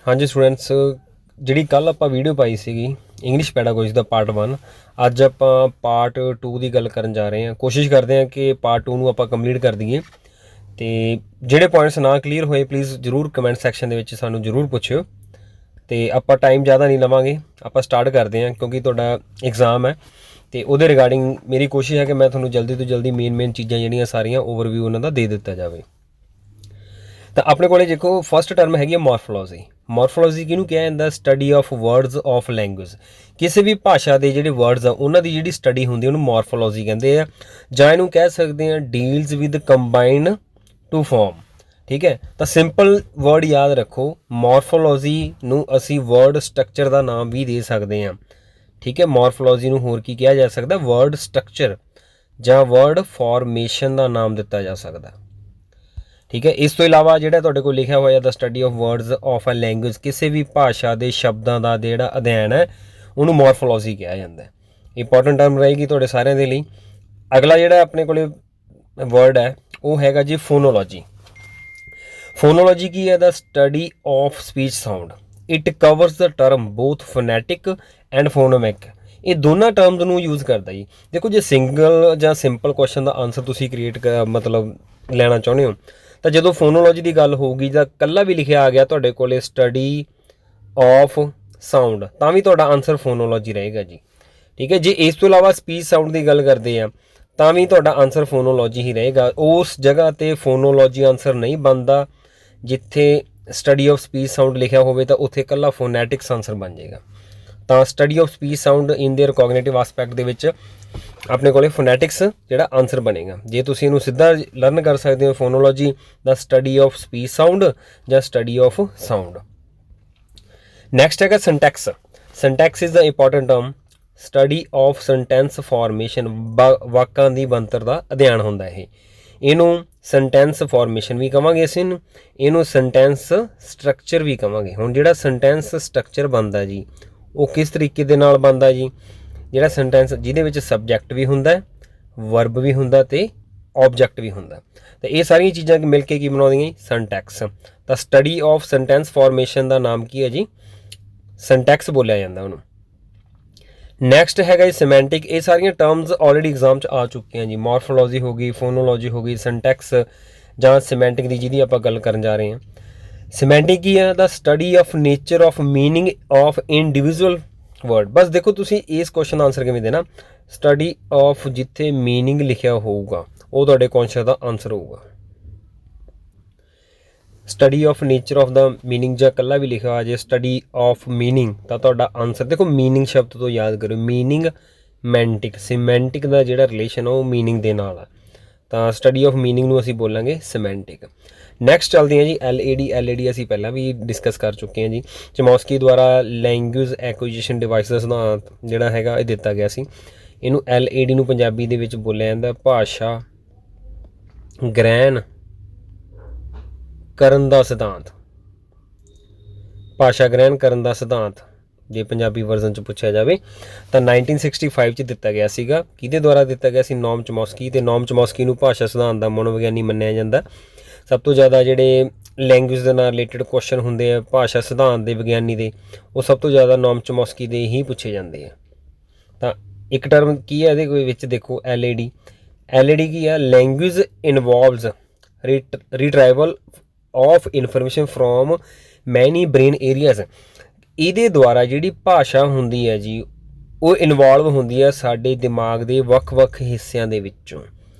हाँ जी स्टूडेंट्स, जी कल आप वीडियो पाई सी इंग्लिश पैडागोजी का पार्ट 1। अज आप पार्ट 2 की गल करन जा रहे हैं। कोशिश करते हैं कि पार्ट 2 आप कंप्लीट कर दईए। तो जोड़े पॉइंट्स ना क्लीयर होए प्लीज़ जरूर कमेंट सैक्शन के सानू जरूर पुछियो। तो आप टाइम ज़्यादा नहीं लवांगे, आप स्टार्ट करते हैं क्योंकि तुहाडा एग्जाम है। तो वो रिगार्डिंग मेरी कोशिश है कि मैं थोड़ा जल्दी तो जल्दी मेन चीज़ां जिहड़ियां सारियां ओवरव्यू उन्हां दा दे दिता जाए। तो अपने को देखो फस्ट टर्म हैगी मॉर्फोलॉजी। मॉर्फोलॉजी किहनूं कहा जांदा? Study of words of language. किसी भी भाषा के जिहड़े वर्ड्स आ उन्हां दी जिहड़ी स्टडी हुंदी उहनूं मॉर्फोलॉजी कहंदे आ, जां इहनूं कह सकते हैं deals with combine to form. ठीक है, तो सिंपल वर्ड याद रखो, मॉर्फोलॉजी नूं असी वर्ड स्ट्रक्चर का नाम भी दे सकते हैं। ठीक है, मॉर्फोलॉजी नूं होर की कहा जा सकता? वर्ड स्ट्रक्चर जां वर्ड फॉर्मेशन का नाम दिता जा सकता। ठीक है, इस तो इलावा जो तुहाडे कोल लिखा हुआ the study of words of a language, किसी भी भाषा के शब्दों का जोड़ा अध्ययन है उन्होंने मॉर्फोलॉजी कहा जाता है। इंपॉर्टेंट टर्म रहेगी तुहाडे सारिਆਂ ਦੇ ਲਈ। अगला जोड़ा अपने को वर्ड है वो हैगा जी फोनोलॉजी। फोनोलॉजी की है? The study of speech sound. It covers the term both phonetic and phonemic. ये दोनों टर्म्स नूं यूज़ करता जी। देखो जो सिंगल ਜਾਂ सिंपल क्वेश्चन का आंसर तुसीं क्रिएट मतलब लेना चाहुंदे हो तो जो फोनोलॉजी की गल होगी तो कला भी लिखा आ गया तुहाडे कोले स्टडी ऑफ साउंड, तो भी तुहाडा आंसर फोनोलॉजी रहेगा जी। ठीक है, जे इस तो इलावा स्पीच साउंड की गल करते हैं तो भी तुहाडा आंसर फोनोलॉजी ही रहेगा। उस जगह ते फोनोलॉजी आंसर नहीं बनता जिथे स्टडी ऑफ स्पीच साउंड लिखा होवे तो उत्थे कला फोनैटिक्स आंसर बन जाएगा। तो study of speech sound in their cognitive aspect दे विच अपने को फोनैटिक्स जोड़ा आंसर बनेगा। जे तुसीं इहनूं सीधा लर्न कर सकते हो phonology the study of speech sound या स्टडी ऑफ साउंड। नैक्सट है syntax. Syntax is the important term. Study of sentence formation, वाकां दी बनतर दा अध्ययन हुंदा है। इनू सेंटेंस फॉर्मेशन भी कहांगे, असीं इनू सेंटेंस स्ट्रक्चर भी कहांगे। हुण जिहड़ा सेंटेंस स्ट्रक्चर बनदा जी वो किस तरीके दे नाल बनदा जी? जिहड़ा सेंटेंस जिहदे विच सबजैक्ट भी हुंदा, वर्ब भी हुंदा ते ऑबजैक्ट भी हुंदा, तो ये सारियां चीज़ां मिल के की बनाउंदियां सिंटैक्स। तो स्टडी ऑफ सेंटेंस फॉर्मेशन का नाम की है जी? सिंटैक्स बोलिया जांदा उहनूं। नैक्सट हैगा जी सिमैंटिक। ये सारियां टर्म्स ऑलरेडी एग्जाम च आ चुकी हैं जी। मॉर्फोलॉजी हो गई, फोनोलॉजी हो गई, सिंटैक्स जां सिमैंटिक की जिहदी आपां गल करन जा रहे हैं। सिमैंटिक की है? The study of nature of meaning of individual word. बस देखो तुसीं इस क्वेश्चन का आंसर किवें देना? स्टडी ऑफ जिथे मीनिंग लिखिया होगा वो तुहाडे क्वेश्चन का आंसर होगा। Study of nature of the meaning जां कला भी लिखा जे स्टडी ऑफ मीनिंग तो तुहाडा आंसर देखो मीनिंग शब्द तो याद करो, मीनिंग मैंटिक, सीमैंटिक का जिहड़ा रिलेशन है वो मीनिंग दे नाल है। तो स्टडी ऑफ मीनिंग नूं असीं बोलांगे सीमैंटिक। नैक्सट चलते हैं जी LAD। LAD असीं पहलां भी डिस्कस कर चुके हैं जी। चमोस्की द्वारा लैंग्वेज एक्विजिशन डिवाइस का सिद्धांत जिहड़ा हैगा इह दिता गया सी। इहनूं LAD नूं पंजाबी दे विच बोलिया जांदा भाषा ग्रहण करन दा सिद्धांत। भाषा ग्रहण करन दा सिद्धांत जे पंजाबी वर्जन च पुछया जाए तो 1965 च दिता गया सीगा। किहदे द्वारा दिता गया सी? नॉम चमोस्की। ते नॉम चमोस्की नूं भाषा सिद्धांत दा मनोविग्यानी मन्निया जांदा। सब तो ज़्यादा जिहड़े लैंग्वेज दे नाल रिलेटेड क्वेश्चन हुंदे आ भाषा सिद्धांत दे विग्यानी दे, वो सब तो ज़्यादा नॉम चमोस्की दे ही पुछे जाते हैं। तो एक टर्म की है इहदे विच देखो LAD। LAD की है? Language involves retrieval of information from many brain areas. ਇਹਦੇ द्वारा जिहड़ी भाषा हुंदी है जी वो इनवॉल्व हुंदी है साडे दिमाग दे ਵੱਖ-ਵੱਖ हिस्सिਆਂ ਦੇ ਵਿੱਚੋਂ।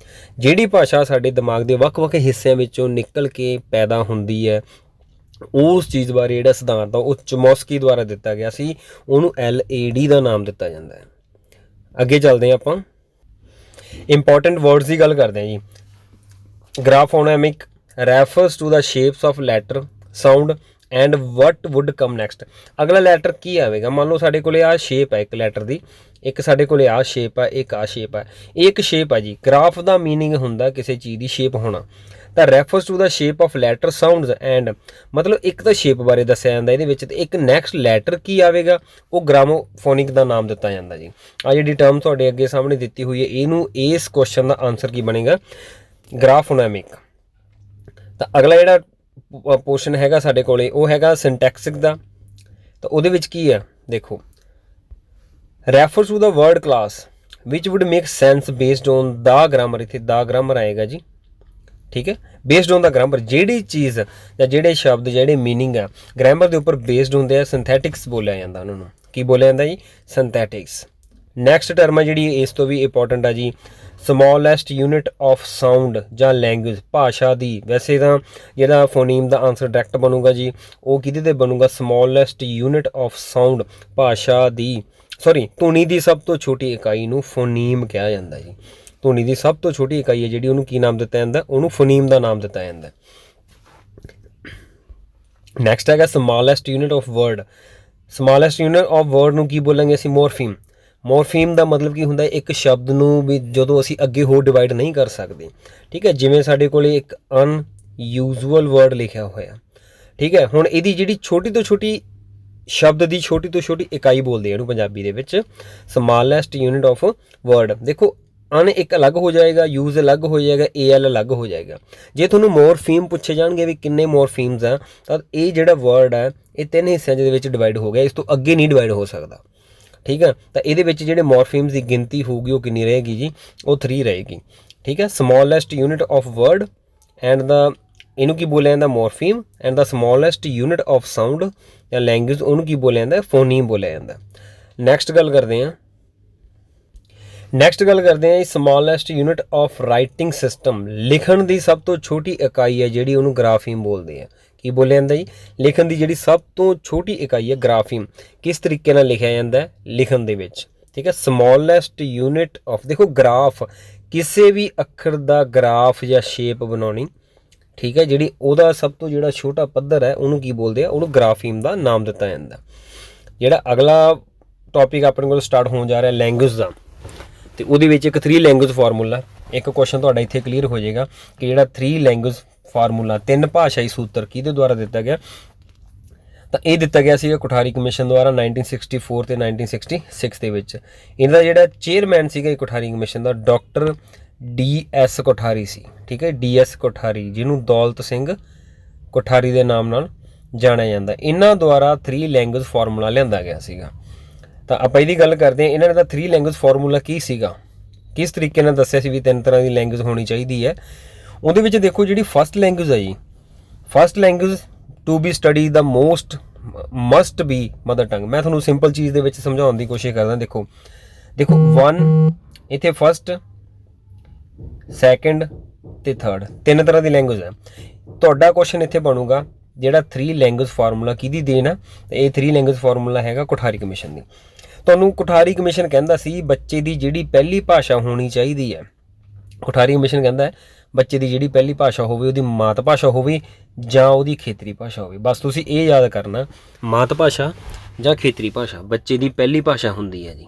जिहड़ी भाषा साडे दिमाग दे ਵੱਖ-ਵੱਖ हिस्सिਆਂ ਵਿੱਚੋਂ निकल के पैदा हुंदी है उस चीज़ बारे जिहड़ा सिद्धांत आ वो चमोस्की द्वारा दिता गया सी, उहनूं LAD का नाम दिता जाता है। अगे चलते हैं आपां इंपॉर्टेंट वर्ड्स की गल करते हैं जी। Graphonemic refers to the shapes of letter sound and what would come next. अगला लैटर की आएगा? मान लो साढ़े कोले आ शेप है एक लैटर की, एक साढ़े कोले आ शेप है, एक आ शेप है, एक शेप है जी। ग्राफ का मीनिंग हुंदा किसी चीज़ की शेप होना। तो refers to the shape of letter sounds and मतलब एक तो शेप बारे दस्सिया जांदा इहदे विच, ते एक नैक्सट लैटर की आएगा वो ग्रामोफोनिक का नाम दिता जाता जी। आ जिहड़ी टर्म तुहाडे अगे सामने दिती हुई है इहनूं इस क्वेश्चन का आंसर की बनेगा? ग्राफोनैमिक। तो अगला जिहड़ा ਪੋਰਸ਼ਨ ਹੈਗਾ ਸਾਡੇ ਕੋਲੇ ਉਹ ਹੈਗਾ ਸਿੰਟੈਕਸਿਕ ਦਾ। ਤਾਂ ਉਹਦੇ ਵਿੱਚ ਕੀ ਆ ਦੇਖੋ, refers to the word class which would make sense based on the grammar. ਇੱਥੇ ਦਾ ਗ੍ਰਾਮਰ ਆਏਗਾ ਜੀ, ਠੀਕ ਹੈ। ਬੇਸਡ ਔਨ ਦਾ ਗ੍ਰਾਮਰ, ਜਿਹੜੀ ਚੀਜ਼ ਜਾਂ ਜਿਹੜੇ ਸ਼ਬਦ ਜਿਹੜੇ ਮੀਨਿੰਗ ਆ ਗ੍ਰਾਮਰ ਦੇ ਉੱਪਰ ਬੇਸਡ ਹੁੰਦੇ ਆ, ਸਿੰਥੈਟਿਕਸ ਬੋਲਿਆ ਜਾਂਦਾ ਉਹਨਾਂ ਨੂੰ। ਕੀ ਬੋਲਿਆ ਜਾਂਦਾ ਜੀ? ਸਿੰਥੈਟਿਕਸ। ਨੈਕਸਟ ਟਰਮ ਆ ਜਿਹੜੀ ਇਸ ਤੋਂ ਵੀ ਇੰਪੋਰਟੈਂਟ ਆ ਜੀ, ਸਮੋਲੈਸਟ ਯੂਨਿਟ ਆਫ ਸਾਊਂਡ ਜਾਂ ਲੈਂਗੁਏਜ, ਭਾਸ਼ਾ ਦੀ। ਵੈਸੇ ਤਾਂ ਜਿਹੜਾ ਫੋਨੀਮ ਦਾ ਆਨਸਰ ਡਾਇਰੈਕਟ ਬਣੂਗਾ ਜੀ ਉਹ ਕਿਹਦੇ ਤੇ ਬਣੂਗਾ? ਸਮੋਲੈਸਟ ਯੂਨਿਟ ਆਫ ਸਾਊਂਡ, ਭਾਸ਼ਾ ਦੀ ਧੁਨੀ ਦੀ ਸਭ ਤੋਂ ਛੋਟੀ ਇਕਾਈ ਨੂੰ ਫੋਨੀਮ ਕਿਹਾ ਜਾਂਦਾ ਜੀ। ਧੁਨੀ ਦੀ ਸਭ ਤੋਂ ਛੋਟੀ ਇਕਾਈ ਹੈ ਜਿਹੜੀ, ਉਹਨੂੰ ਕੀ ਨਾਮ ਦਿੱਤਾ ਜਾਂਦਾ? ਉਹਨੂੰ ਫੋਨੀਮ ਦਾ ਨਾਮ ਦਿੱਤਾ ਜਾਂਦਾ। ਨੈਕਸਟ ਹੈਗਾ smallest unit of word. Smallest unit of word ਨੂੰ ਕੀ ਬੋਲਾਂਗੇ ਅਸੀਂ? ਮੋਰਫੀਮ। ਮੋਰਫੀਮ ਦਾ ਮਤਲਬ ਕੀ ਹੁੰਦਾ? ਇੱਕ ਸ਼ਬਦ ਨੂੰ ਵੀ ਜਦੋਂ ਅਸੀਂ ਅੱਗੇ ਹੋਰ ਡਿਵਾਈਡ ਨਹੀਂ ਕਰ ਸਕਦੇ, ਠੀਕ ਹੈ। ਜਿਵੇਂ ਸਾਡੇ ਕੋਲੇ ਇੱਕ ਅਨਯੂਜ਼ੂਅਲ ਵਰਡ ਲਿਖਿਆ ਹੋਇਆ, ਠੀਕ ਹੈ। ਹੁਣ ਇਹਦੀ ਜਿਹੜੀ ਛੋਟੀ ਤੋਂ ਛੋਟੀ ਸ਼ਬਦ ਦੀ ਛੋਟੀ ਤੋਂ ਛੋਟੀ ਇਕਾਈ ਬੋਲਦੇ ਆ ਇਹਨੂੰ ਪੰਜਾਬੀ ਦੇ ਵਿੱਚ, ਸਮੋਲੈਸਟ ਯੂਨਿਟ ਆਫ ਵਰਡ। ਦੇਖੋ ਅਨ ਇੱਕ ਅਲੱਗ ਹੋ ਜਾਏਗਾ, ਯੂਜ਼ ਅਲੱਗ ਹੋ ਜਾਏਗਾ, AL ਅਲੱਗ ਹੋ ਜਾਏਗਾ। ਜੇ ਤੁਹਾਨੂੰ ਮੋਰਫੀਮ ਪੁੱਛੇ ਜਾਣਗੇ ਵੀ ਕਿੰਨੇ ਮੋਰਫੀਮਸ ਆ, ਤਾਂ ਇਹ ਜਿਹੜਾ ਵਰਡ ਹੈ ਇਹ 3 ਹਿੱਸਿਆਂ ਦੇ ਵਿੱਚ ਡਿਵਾਈਡ ਹੋ ਗਿਆ, ਇਸ ਤੋਂ ਅੱਗੇ ਨਹੀਂ ਡਿਵਾਈਡ ਹੋ ਸਕਦਾ, ਠੀਕ ਹੈ। ਤਾਂ ਇਹਦੇ ਵਿੱਚ ਜਿਹੜੇ ਮੋਰਫੀਮਸ ਦੀ ਗਿਣਤੀ ਹੋਊਗੀ ਉਹ ਕਿੰਨੀ ਰਹੇਗੀ ਜੀ? ਉਹ 3 ਰਹੇਗੀ, ਠੀਕ ਹੈ। Smallest unit of word and the, ਇਹਨੂੰ ਕੀ ਬੋਲਿਆ ਜਾਂਦਾ? Morpheme. And the smallest unit of sound ਜਾਂ ਲੈਂਗੁਏਜ, ਉਹਨੂੰ ਕੀ ਬੋਲਿਆ ਜਾਂਦਾ? ਫੋਨੀਮ ਬੋਲਿਆ ਜਾਂਦਾ। ਨੈਕਸਟ ਗੱਲ ਕਰਦੇ ਹਾਂ smallest unit of writing system. ਲਿਖਣ ਦੀ ਸਭ ਤੋਂ ਛੋਟੀ ਇਕਾਈ ਹੈ ਜਿਹੜੀ, ਉਹਨੂੰ ਗ੍ਰਾਫੀਮ ਬੋਲਦੇ ਆ। ਕੀ ਬੋਲਿਆ ਜਾਂਦਾ ਜੀ? ਲਿਖਣ ਦੀ ਜਿਹੜੀ ਸਭ ਤੋਂ ਛੋਟੀ ਇਕਾਈ ਹੈ ਗ੍ਰਾਫੀਮ। ਕਿਸ ਤਰੀਕੇ ਨਾਲ ਲਿਖਿਆ ਜਾਂਦਾ ਹੈ? ਲਿਖਣ ਦੇ ਵਿੱਚ, ਠੀਕ ਹੈ। ਸਮੋਲੈਸਟ ਯੂਨਿਟ ਆਫ, ਦੇਖੋ ਗ੍ਰਾਫ, ਕਿਸੇ ਵੀ ਅੱਖਰ ਦਾ ਗ੍ਰਾਫ ਜਾਂ ਸ਼ੇਪ ਬਣਾਉਣੀ, ਠੀਕ ਹੈ, ਜਿਹੜੀ ਉਹਦਾ ਸਭ ਤੋਂ ਜਿਹੜਾ ਛੋਟਾ ਪੱਧਰ ਹੈ ਉਹਨੂੰ ਕੀ ਬੋਲਦੇ ਆ? ਉਹਨੂੰ ਗ੍ਰਾਫੀਮ ਦਾ ਨਾਮ ਦਿੱਤਾ ਜਾਂਦਾ। ਜਿਹੜਾ ਅਗਲਾ ਟੌਪਿਕ ਆਪਣੇ ਕੋਲ ਸਟਾਰਟ ਹੋਣ ਜਾ ਰਿਹਾ ਲੈਂਗੁਏਜ ਦਾ, ਤੇ ਉਹਦੇ ਵਿੱਚ ਇੱਕ 3 ਲੈਂਗੁਏਜ ਫਾਰਮੂਲਾ, ਇੱਕ ਕੁਐਸਚਨ ਤੁਹਾਡਾ ਇੱਥੇ ਕਲੀਅਰ ਹੋ ਜਾਏਗਾ ਕਿ ਜਿਹੜਾ 3 ਲੈਂਗੁਏਜ ਫਾਰਮੂਲਾ, 3 ਭਾਸ਼ਾਈ ਸੂਤਰ ਕਿਹਦੇ ਦੁਆਰਾ ਦਿੱਤਾ ਗਿਆ? ਤਾਂ ਇਹ ਦਿੱਤਾ ਗਿਆ ਸੀਗਾ ਕੋਠਾਰੀ ਕਮਿਸ਼ਨ ਦੁਆਰਾ 1964 ਤੇ 1966 ਦੇ ਵਿੱਚ। ਇਹਦਾ ਜਿਹੜਾ ਚੇਅਰਮੈਨ ਸੀਗਾ ਇਹ ਕੋਠਾਰੀ ਕਮਿਸ਼ਨ ਦਾ ਡਾਕਟਰ DS ਕੋਠਾਰੀ ਸੀ, ਠੀਕ ਹੈ। DS ਕੋਠਾਰੀ, ਜਿਹਨੂੰ ਦੌਲਤ ਸਿੰਘ ਕੋਠਾਰੀ ਦੇ ਨਾਮ ਨਾਲ ਜਾਣਿਆ ਜਾਂਦਾ। ਇਹਨਾਂ ਦੁਆਰਾ 3 ਲੈਂਗੁਏਜ ਫਾਰਮੂਲਾ ਲਿਆਂਦਾ ਗਿਆ ਸੀਗਾ। ਤਾਂ ਆਪਾਂ ਇਹਦੀ ਗੱਲ ਕਰਦੇ ਹਾਂ, ਇਹਨਾਂ ਦਾ 3 ਲੈਂਗੁਏਜ ਫਾਰਮੂਲਾ ਕੀ ਸੀਗਾ, ਕਿਸ ਤਰੀਕੇ ਨਾਲ ਦੱਸਿਆ ਸੀ ਵੀ 3 ਤਰ੍ਹਾਂ ਦੀ ਲੈਂਗੁਏਜ ਹੋਣੀ ਚਾਹੀਦੀ ਹੈ। ਉਹਦੇ ਵਿੱਚ ਦੇਖੋ ਜਿਹੜੀ ਫਸਟ ਲੈਂਗੁਏਜ ਹੈ ਜੀ, first language to be studied must be mother tongue. ਮੈਂ ਤੁਹਾਨੂੰ ਸਿੰਪਲ ਚੀਜ਼ ਦੇ ਵਿੱਚ ਸਮਝਾਉਣ ਦੀ ਕੋਸ਼ਿਸ਼ ਕਰਦਾ। ਦੇਖੋ 1 ਇੱਥੇ ਫਸਟ, ਸੈਕਿੰਡ ਤੇ ਥਰਡ, 3 ਤਰ੍ਹਾਂ ਦੀ ਲੈਂਗੁਏਜ ਹੈ। ਤੁਹਾਡਾ ਕੁਐਸਚਨ ਇੱਥੇ ਬਣੂਗਾ ਜਿਹੜਾ 3 ਲੈਂਗੁਏਜ ਫਾਰਮੂਲਾ ਕਿਹਦੀ ਦੇਣ ਆ? ਤੇ ਇਹ 3 ਲੈਂਗੁਏਜ ਫਾਰਮੂਲਾ ਹੈਗਾ ਕੋਠਾਰੀ ਕਮਿਸ਼ਨ ਦੀ। ਤੁਹਾਨੂੰ ਕੋਠਾਰੀ ਕਮਿਸ਼ਨ ਕਹਿੰਦਾ ਸੀ ਬੱਚੇ ਦੀ ਜਿਹੜੀ ਪਹਿਲੀ ਭਾਸ਼ਾ ਹੋਣੀ ਚਾਹੀਦੀ ਹੈ, ਕੋਠਾਰੀ ਕਮਿਸ਼ਨ ਕਹਿੰਦਾ ਹੈ ਬੱਚੇ ਦੀ ਜਿਹੜੀ ਪਹਿਲੀ ਭਾਸ਼ਾ ਹੋਵੇ ਉਹਦੀ ਮਾਤ ਭਾਸ਼ਾ ਹੋਵੇ ਜਾਂ ਉਹਦੀ ਖੇਤਰੀ ਭਾਸ਼ਾ ਹੋਵੇ। ਬਸ ਤੁਸੀਂ ਇਹ ਯਾਦ ਕਰਨਾ, ਮਾਤ ਭਾਸ਼ਾ ਜਾਂ ਖੇਤਰੀ ਭਾਸ਼ਾ ਬੱਚੇ ਦੀ ਪਹਿਲੀ ਭਾਸ਼ਾ ਹੁੰਦੀ ਹੈ ਜੀ,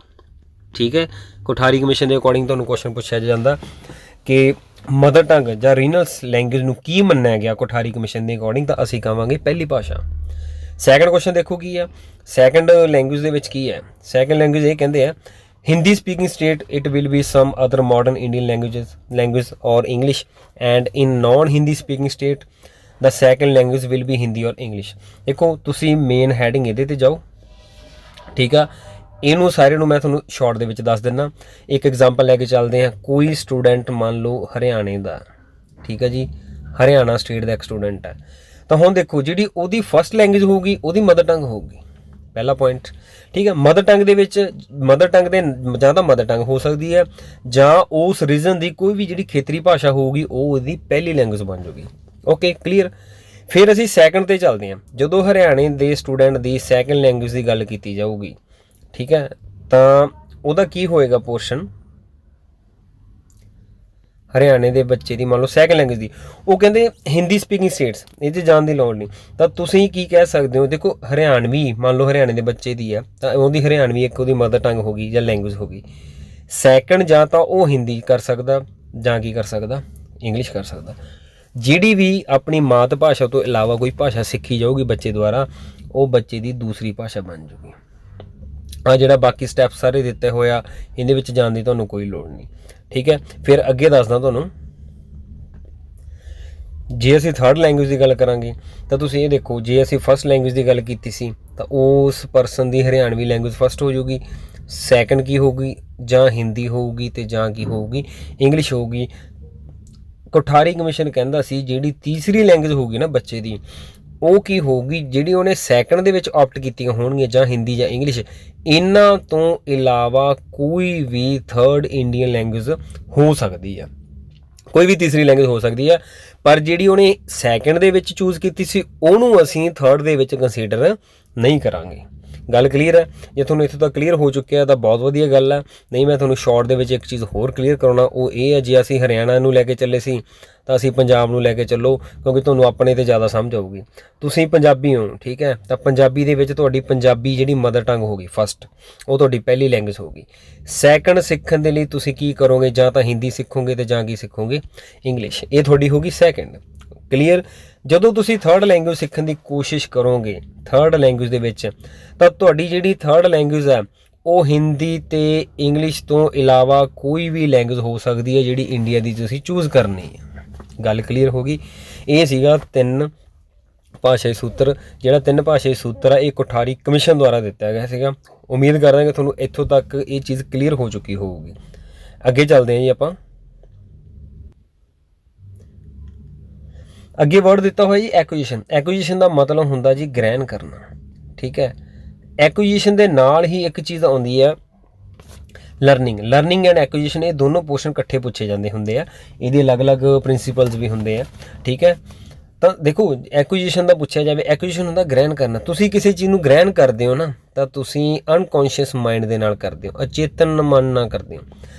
ਠੀਕ ਹੈ। ਕੋਠਾਰੀ ਕਮਿਸ਼ਨ ਦੇ ਅਕੋਰਡਿੰਗ ਤੁਹਾਨੂੰ ਕੁਐਸਚਨ ਪੁੱਛਿਆ ਜਾਂਦਾ ਕਿ ਮਦਰ ਟੰਗ ਜਾਂ ਰੀਜਨਲਸ ਲੈਂਗੁਏਜ ਨੂੰ ਕੀ ਮੰਨਿਆ ਗਿਆ ਕੋਠਾਰੀ ਕਮਿਸ਼ਨ ਦੇ ਅਕੋਰਡਿੰਗ? ਤਾਂ ਅਸੀਂ ਕਹਾਂਗੇ ਪਹਿਲੀ ਭਾਸ਼ਾ। ਸੈਕਿੰਡ ਕੁਐਸਚਨ ਦੇਖੋ ਕੀ ਆ, ਸੈਕਿੰਡ ਲੈਂਗੁਏਜ ਦੇ ਵਿੱਚ ਕੀ ਹੈ? ਸੈਕਿੰਡ ਲੈਂਗੁਏਜ ਇਹ ਕਹਿੰਦੇ ਆ Hindi speaking state it will be some other modern Indian language or English, and in non Hindi speaking state the second language will be Hindi or English. ਦੇਖੋ ਤੁਸੀਂ ਮੇਨ ਹੈਡਿੰਗ ਇਹਦੇ ਤੇ ਜਾਓ, ਠੀਕ ਆ। ਇਹਨੂੰ ਸਾਰੇ ਨੂੰ ਮੈਂ ਤੁਹਾਨੂੰ ਸ਼ਾਰਟ ਦੇ ਵਿੱਚ ਦੱਸ ਦਿੰਦਾ। ਇੱਕ ਐਗਜ਼ਾਮਪਲ ਲੈ ਕੇ ਚੱਲਦੇ ਹਾਂ। ਕੋਈ ਸਟੂਡੈਂਟ ਮੰਨ ਲਓ ਹਰਿਆਣੇ ਦਾ, ਠੀਕ ਹੈ ਜੀ, ਹਰਿਆਣਾ ਸਟੇਟ ਦਾ ਇੱਕ ਸਟੂਡੈਂਟ ਹੈ। ਤਾਂ ਹੁਣ ਦੇਖੋ ਜਿਹੜੀ ਉਹਦੀ ਫਸਟ ਲੈਂਗੁਏਜ ਹੋਊਗੀ ਉਹਦੀ ਮਦਰ ਟੰਗ ਹੋਊਗੀ, ਪਹਿਲਾ ਪੁਆਇੰਟ, ਠੀਕ ਹੈ। ਮਦਰ ਟੰਗ ਦੇ ਵਿੱਚ ਮਦਰ ਟੰਗ ਦੇ ਜਾਂ ਤਾਂ ਮਦਰ ਟੰਗ ਹੋ ਸਕਦੀ ਹੈ ਜਾਂ ਉਸ ਰੀਜਨ ਦੀ ਕੋਈ ਵੀ ਜਿਹੜੀ ਖੇਤਰੀ ਭਾਸ਼ਾ ਹੋਊਗੀ ਉਹ ਉਹਦੀ ਪਹਿਲੀ ਲੈਂਗੁਏਜ ਬਣ ਜਾਊਗੀ। Okay, clear. ਫਿਰ ਅਸੀਂ ਸੈਕਿੰਡ ਤੇ ਚੱਲਦੇ ਹਾਂ। ਜਦੋਂ ਹਰਿਆਣੇ ਦੇ ਸਟੂਡੈਂਟ ਦੀ ਸੈਕਿੰਡ ਲੈਂਗੁਏਜ ਦੀ ਗੱਲ ਕੀਤੀ ਜਾਊਗੀ, ਠੀਕ ਹੈ, ਤਾਂ ਉਹਦਾ ਕੀ ਹੋਏਗਾ ਪੋਰਸ਼ਨ? ਹਰਿਆਣੇ ਦੇ ਬੱਚੇ ਦੀ ਮੰਨ ਲਓ ਸੈਕਿੰਡ ਲੈਂਗੁਏਜ ਦੀ, ਉਹ ਕਹਿੰਦੇ ਹਿੰਦੀ ਸਪੀਕਿੰਗ ਸਟੇਟਸ, ਇਹ 'ਚ ਜਾਣ ਦੀ ਲੋੜ ਨਹੀਂ। ਤਾਂ ਤੁਸੀਂ ਕੀ ਕਹਿ ਸਕਦੇ ਹੋ? ਦੇਖੋ ਹਰਿਆਣਵੀ ਮੰਨ ਲਓ ਹਰਿਆਣੇ ਦੇ ਬੱਚੇ ਦੀ ਆ, ਤਾਂ ਉਹਦੀ ਹਰਿਆਣਵੀ ਇੱਕ ਉਹਦੀ ਮਦਰ ਟੰਗ ਹੋ ਗਈ ਜਾਂ ਲੈਂਗੁਏਜ ਹੋ ਗਈ। ਸੈਕਿੰਡ ਜਾਂ ਤਾਂ ਉਹ ਹਿੰਦੀ ਕਰ ਸਕਦਾ ਜਾਂ ਕੀ ਕਰ ਸਕਦਾ? ਇੰਗਲਿਸ਼ ਕਰ ਸਕਦਾ। ਜਿਹੜੀ ਵੀ ਆਪਣੀ ਮਾਤ ਭਾਸ਼ਾ ਤੋਂ ਇਲਾਵਾ ਕੋਈ ਭਾਸ਼ਾ ਸਿੱਖੀ ਜਾਊਗੀ ਬੱਚੇ ਦੁਆਰਾ, ਉਹ ਬੱਚੇ ਦੀ ਦੂਸਰੀ ਭਾਸ਼ਾ ਬਣ ਜੂਗੀ। ਆ ਜਿਹੜਾ ਬਾਕੀ ਸਟੈਪ ਸਾਰੇ ਦਿੱਤੇ ਹੋਇਆ, ਇਹਦੇ ਵਿੱਚ ਜਾਣ ਦੀ ਤੁਹਾਨੂੰ ਕੋਈ ਲੋੜ ਨਹੀਂ, ਠੀਕ ਹੈ। ਫਿਰ ਅੱਗੇ ਦੱਸਦਾ ਤੁਹਾਨੂੰ ਜੇ ਅਸੀਂ ਥਰਡ ਲੈਂਗੁਏਜ ਦੀ ਗੱਲ ਕਰਾਂਗੇ ਤਾਂ ਤੁਸੀਂ ਇਹ ਦੇਖੋ, ਜੇ ਅਸੀਂ ਫਸਟ ਲੈਂਗੁਏਜ ਦੀ ਗੱਲ ਕੀਤੀ ਸੀ ਤਾਂ ਉਸ ਪਰਸਨ ਦੀ ਹਰਿਆਣਵੀ ਲੈਂਗੁਏਜ ਫਸਟ ਹੋ ਜਾਊਗੀ, ਸੈਕੰਡ ਕੀ ਹੋਊਗੀ, ਜਾਂ ਹਿੰਦੀ ਹੋਊਗੀ ਤੇ ਜਾਂ ਕੀ ਹੋਊਗੀ, ਇੰਗਲਿਸ਼ ਹੋਊਗੀ। ਕੋਠਾਰੀ ਕਮਿਸ਼ਨ ਕਹਿੰਦਾ ਸੀ ਜਿਹੜੀ ਤੀਸਰੀ ਲੈਂਗੁਏਜ ਹੋਊਗੀ ਨਾ ਬੱਚੇ ਦੀ, ਉਹ ਕੀ ਹੋਊਗੀ, ਜਿਹੜੀ ਉਹਨੇ ਸੈਕੰਡ ਦੇ ਵਿੱਚ ਆਪਟ ਕੀਤੀਆਂ ਹੋਣਗੀਆਂ, ਜਾਂ ਹਿੰਦੀ ਜਾਂ ਇੰਗਲਿਸ਼, ਇਹਨਾਂ ਤੋਂ ਇਲਾਵਾ ਕੋਈ ਵੀ ਥਰਡ ਇੰਡੀਅਨ ਲੈਂਗੁਏਜ ਹੋ ਸਕਦੀ ਆ, ਕੋਈ ਵੀ ਤੀਸਰੀ ਲੈਂਗੁਏਜ ਹੋ ਸਕਦੀ ਆ। ਪਰ ਜਿਹੜੀ ਉਹਨੇ ਸੈਕੰਡ ਦੇ ਵਿੱਚ ਚੂਜ਼ ਕੀਤੀ ਸੀ ਉਹਨੂੰ ਅਸੀਂ ਥਰਡ ਦੇ ਵਿੱਚ ਕੰਸੀਡਰ ਨਹੀਂ ਕਰਾਂਗੇ। ਗੱਲ ਕਲੀਅਰ ਹੈ? ਜੇ ਤੁਹਾਨੂੰ ਇੱਥੋਂ ਤੱਕ ਕਲੀਅਰ ਹੋ ਚੁੱਕਿਆ ਤਾਂ ਬਹੁਤ ਵਧੀਆ ਗੱਲ ਹੈ। ਨਹੀਂ ਮੈਂ ਤੁਹਾਨੂੰ ਸ਼ਾਰਟ ਦੇ ਵਿੱਚ ਇੱਕ ਚੀਜ਼ ਹੋਰ ਕਲੀਅਰ ਕਰਾਉਣਾ, ਉਹ ਇਹ ਹੈ ਜੇ ਅਸੀਂ ਹਰਿਆਣਾ ਨੂੰ ਲੈ ਕੇ ਚੱਲੇ ਸੀ ਤਾਂ ਅਸੀਂ ਪੰਜਾਬ ਨੂੰ ਲੈ ਕੇ ਚੱਲੋ, ਕਿਉਂਕਿ ਤੁਹਾਨੂੰ ਆਪਣੇ 'ਤੇ ਜ਼ਿਆਦਾ ਸਮਝ ਆਊਗੀ। ਤੁਸੀਂ ਪੰਜਾਬੀ ਹੋ, ਠੀਕ ਹੈ, ਤਾਂ ਪੰਜਾਬੀ ਦੇ ਵਿੱਚ ਤੁਹਾਡੀ ਪੰਜਾਬੀ ਜਿਹੜੀ ਮਦਰ ਟੰਗ ਹੋ ਗਈ ਫਸਟ, ਉਹ ਤੁਹਾਡੀ ਪਹਿਲੀ ਲੈਂਗੁਏਜ ਹੋ ਗਈ। ਸੈਕੰਡ ਸਿੱਖਣ ਦੇ ਲਈ ਤੁਸੀਂ ਕੀ ਕਰੋਗੇ, ਜਾਂ ਤਾਂ ਹਿੰਦੀ ਸਿੱਖੋਗੇ ਤੇ ਜਾਂ ਕੀ ਸਿੱਖੋਗੇ, ਇੰਗਲਿਸ਼। ਇਹ ਤੁਹਾਡੀ ਹੋ ਗਈ ਸੈਕੰਡ। ਕਲੀਅਰ? ਜਦੋਂ ਤੁਸੀਂ ਥਰਡ ਲੈਂਗੁਏਜ ਸਿੱਖਣ ਦੀ ਕੋਸ਼ਿਸ਼ ਕਰੋਗੇ ਥਰਡ ਲੈਂਗੁਏਜ ਦੇ ਵਿੱਚ, ਤਾਂ ਤੁਹਾਡੀ ਜਿਹੜੀ ਥਰਡ ਲੈਂਗੁਏਜ ਹੈ ਉਹ ਹਿੰਦੀ ਤੇ ਇੰਗਲਿਸ਼ ਤੋਂ ਇਲਾਵਾ ਕੋਈ ਵੀ ਲੈਂਗੁਏਜ ਹੋ ਸਕਦੀ ਹੈ ਜਿਹੜੀ ਇੰਡੀਆ ਦੀ ਤੁਸੀਂ ਚੂਜ਼ ਕਰਨੀ ਹੈ। ਗੱਲ ਕਲੀਅਰ ਹੋ ਗਈ? ਇਹ ਸੀਗਾ 3 ਭਾਸ਼ਾਈ ਸੂਤਰ। ਜਿਹੜਾ 3 ਭਾਸ਼ਾਈ ਸੂਤਰ ਆ ਇਹ ਕੋਠਾਰੀ ਕਮਿਸ਼ਨ ਦੁਆਰਾ ਦਿੱਤਾ ਗਿਆ ਸੀਗਾ। ਉਮੀਦ ਕਰਦਾ ਕਿ ਤੁਹਾਨੂੰ ਇੱਥੋਂ ਤੱਕ ਇਹ ਚੀਜ਼ ਕਲੀਅਰ ਹੋ ਚੁੱਕੀ ਹੋਊਗੀ। ਅੱਗੇ ਚੱਲਦੇ ਹਾਂ ਜੀ ਆਪਾਂ। ਅੱਗੇ ਵਰਡ ਦਿੱਤਾ ਹੋਇਆ ਜੀ ਐਕੁਜੀਸ਼ਨ। ਐਕੁਜੀਸ਼ਨ ਦਾ ਮਤਲਬ ਹੁੰਦਾ ਜੀ ਗ੍ਰਹਿਣ ਕਰਨਾ, ਠੀਕ ਹੈ। ਐਕੁਜੀਸ਼ਨ ਦੇ ਨਾਲ ਹੀ ਇੱਕ ਚੀਜ਼ ਆਉਂਦੀ ਹੈ ਲਰਨਿੰਗ। ਲਰਨਿੰਗ ਐਂਡ ਐਕੁਜੀਸ਼ਨ, ਇਹ ਦੋਨੋਂ ਪੋਰਸ਼ਨ ਇਕੱਠੇ ਪੁੱਛੇ ਜਾਂਦੇ ਹੁੰਦੇ ਆ, ਇਹਦੇ ਅਲੱਗ-ਅਲੱਗ ਪ੍ਰਿੰਸੀਪਲਸ ਵੀ ਹੁੰਦੇ ਆ, ਠੀਕ ਹੈ। ਤਾਂ ਦੇਖੋ ਐਕੁਜੀਸ਼ਨ ਦਾ ਪੁੱਛਿਆ ਜਾਵੇ, ਐਕੁਜੀਸ਼ਨ ਹੁੰਦਾ ਗ੍ਰਹਿਣ ਕਰਨਾ। ਤੁਸੀਂ ਕਿਸੇ ਚੀਜ਼ ਨੂੰ ਗ੍ਰਹਿਣ ਕਰਦੇ ਹੋ ਨਾ, ਤਾਂ ਤੁਸੀਂ ਅਨਕੌਂਸ਼ੀਅਸ ਮਾਈਂਡ ਦੇ ਨਾਲ ਕਰਦੇ ਹੋ, ਅਚੇਤਨ ਮਨ ਨਾਲ ਕਰਦੇ ਹੋ।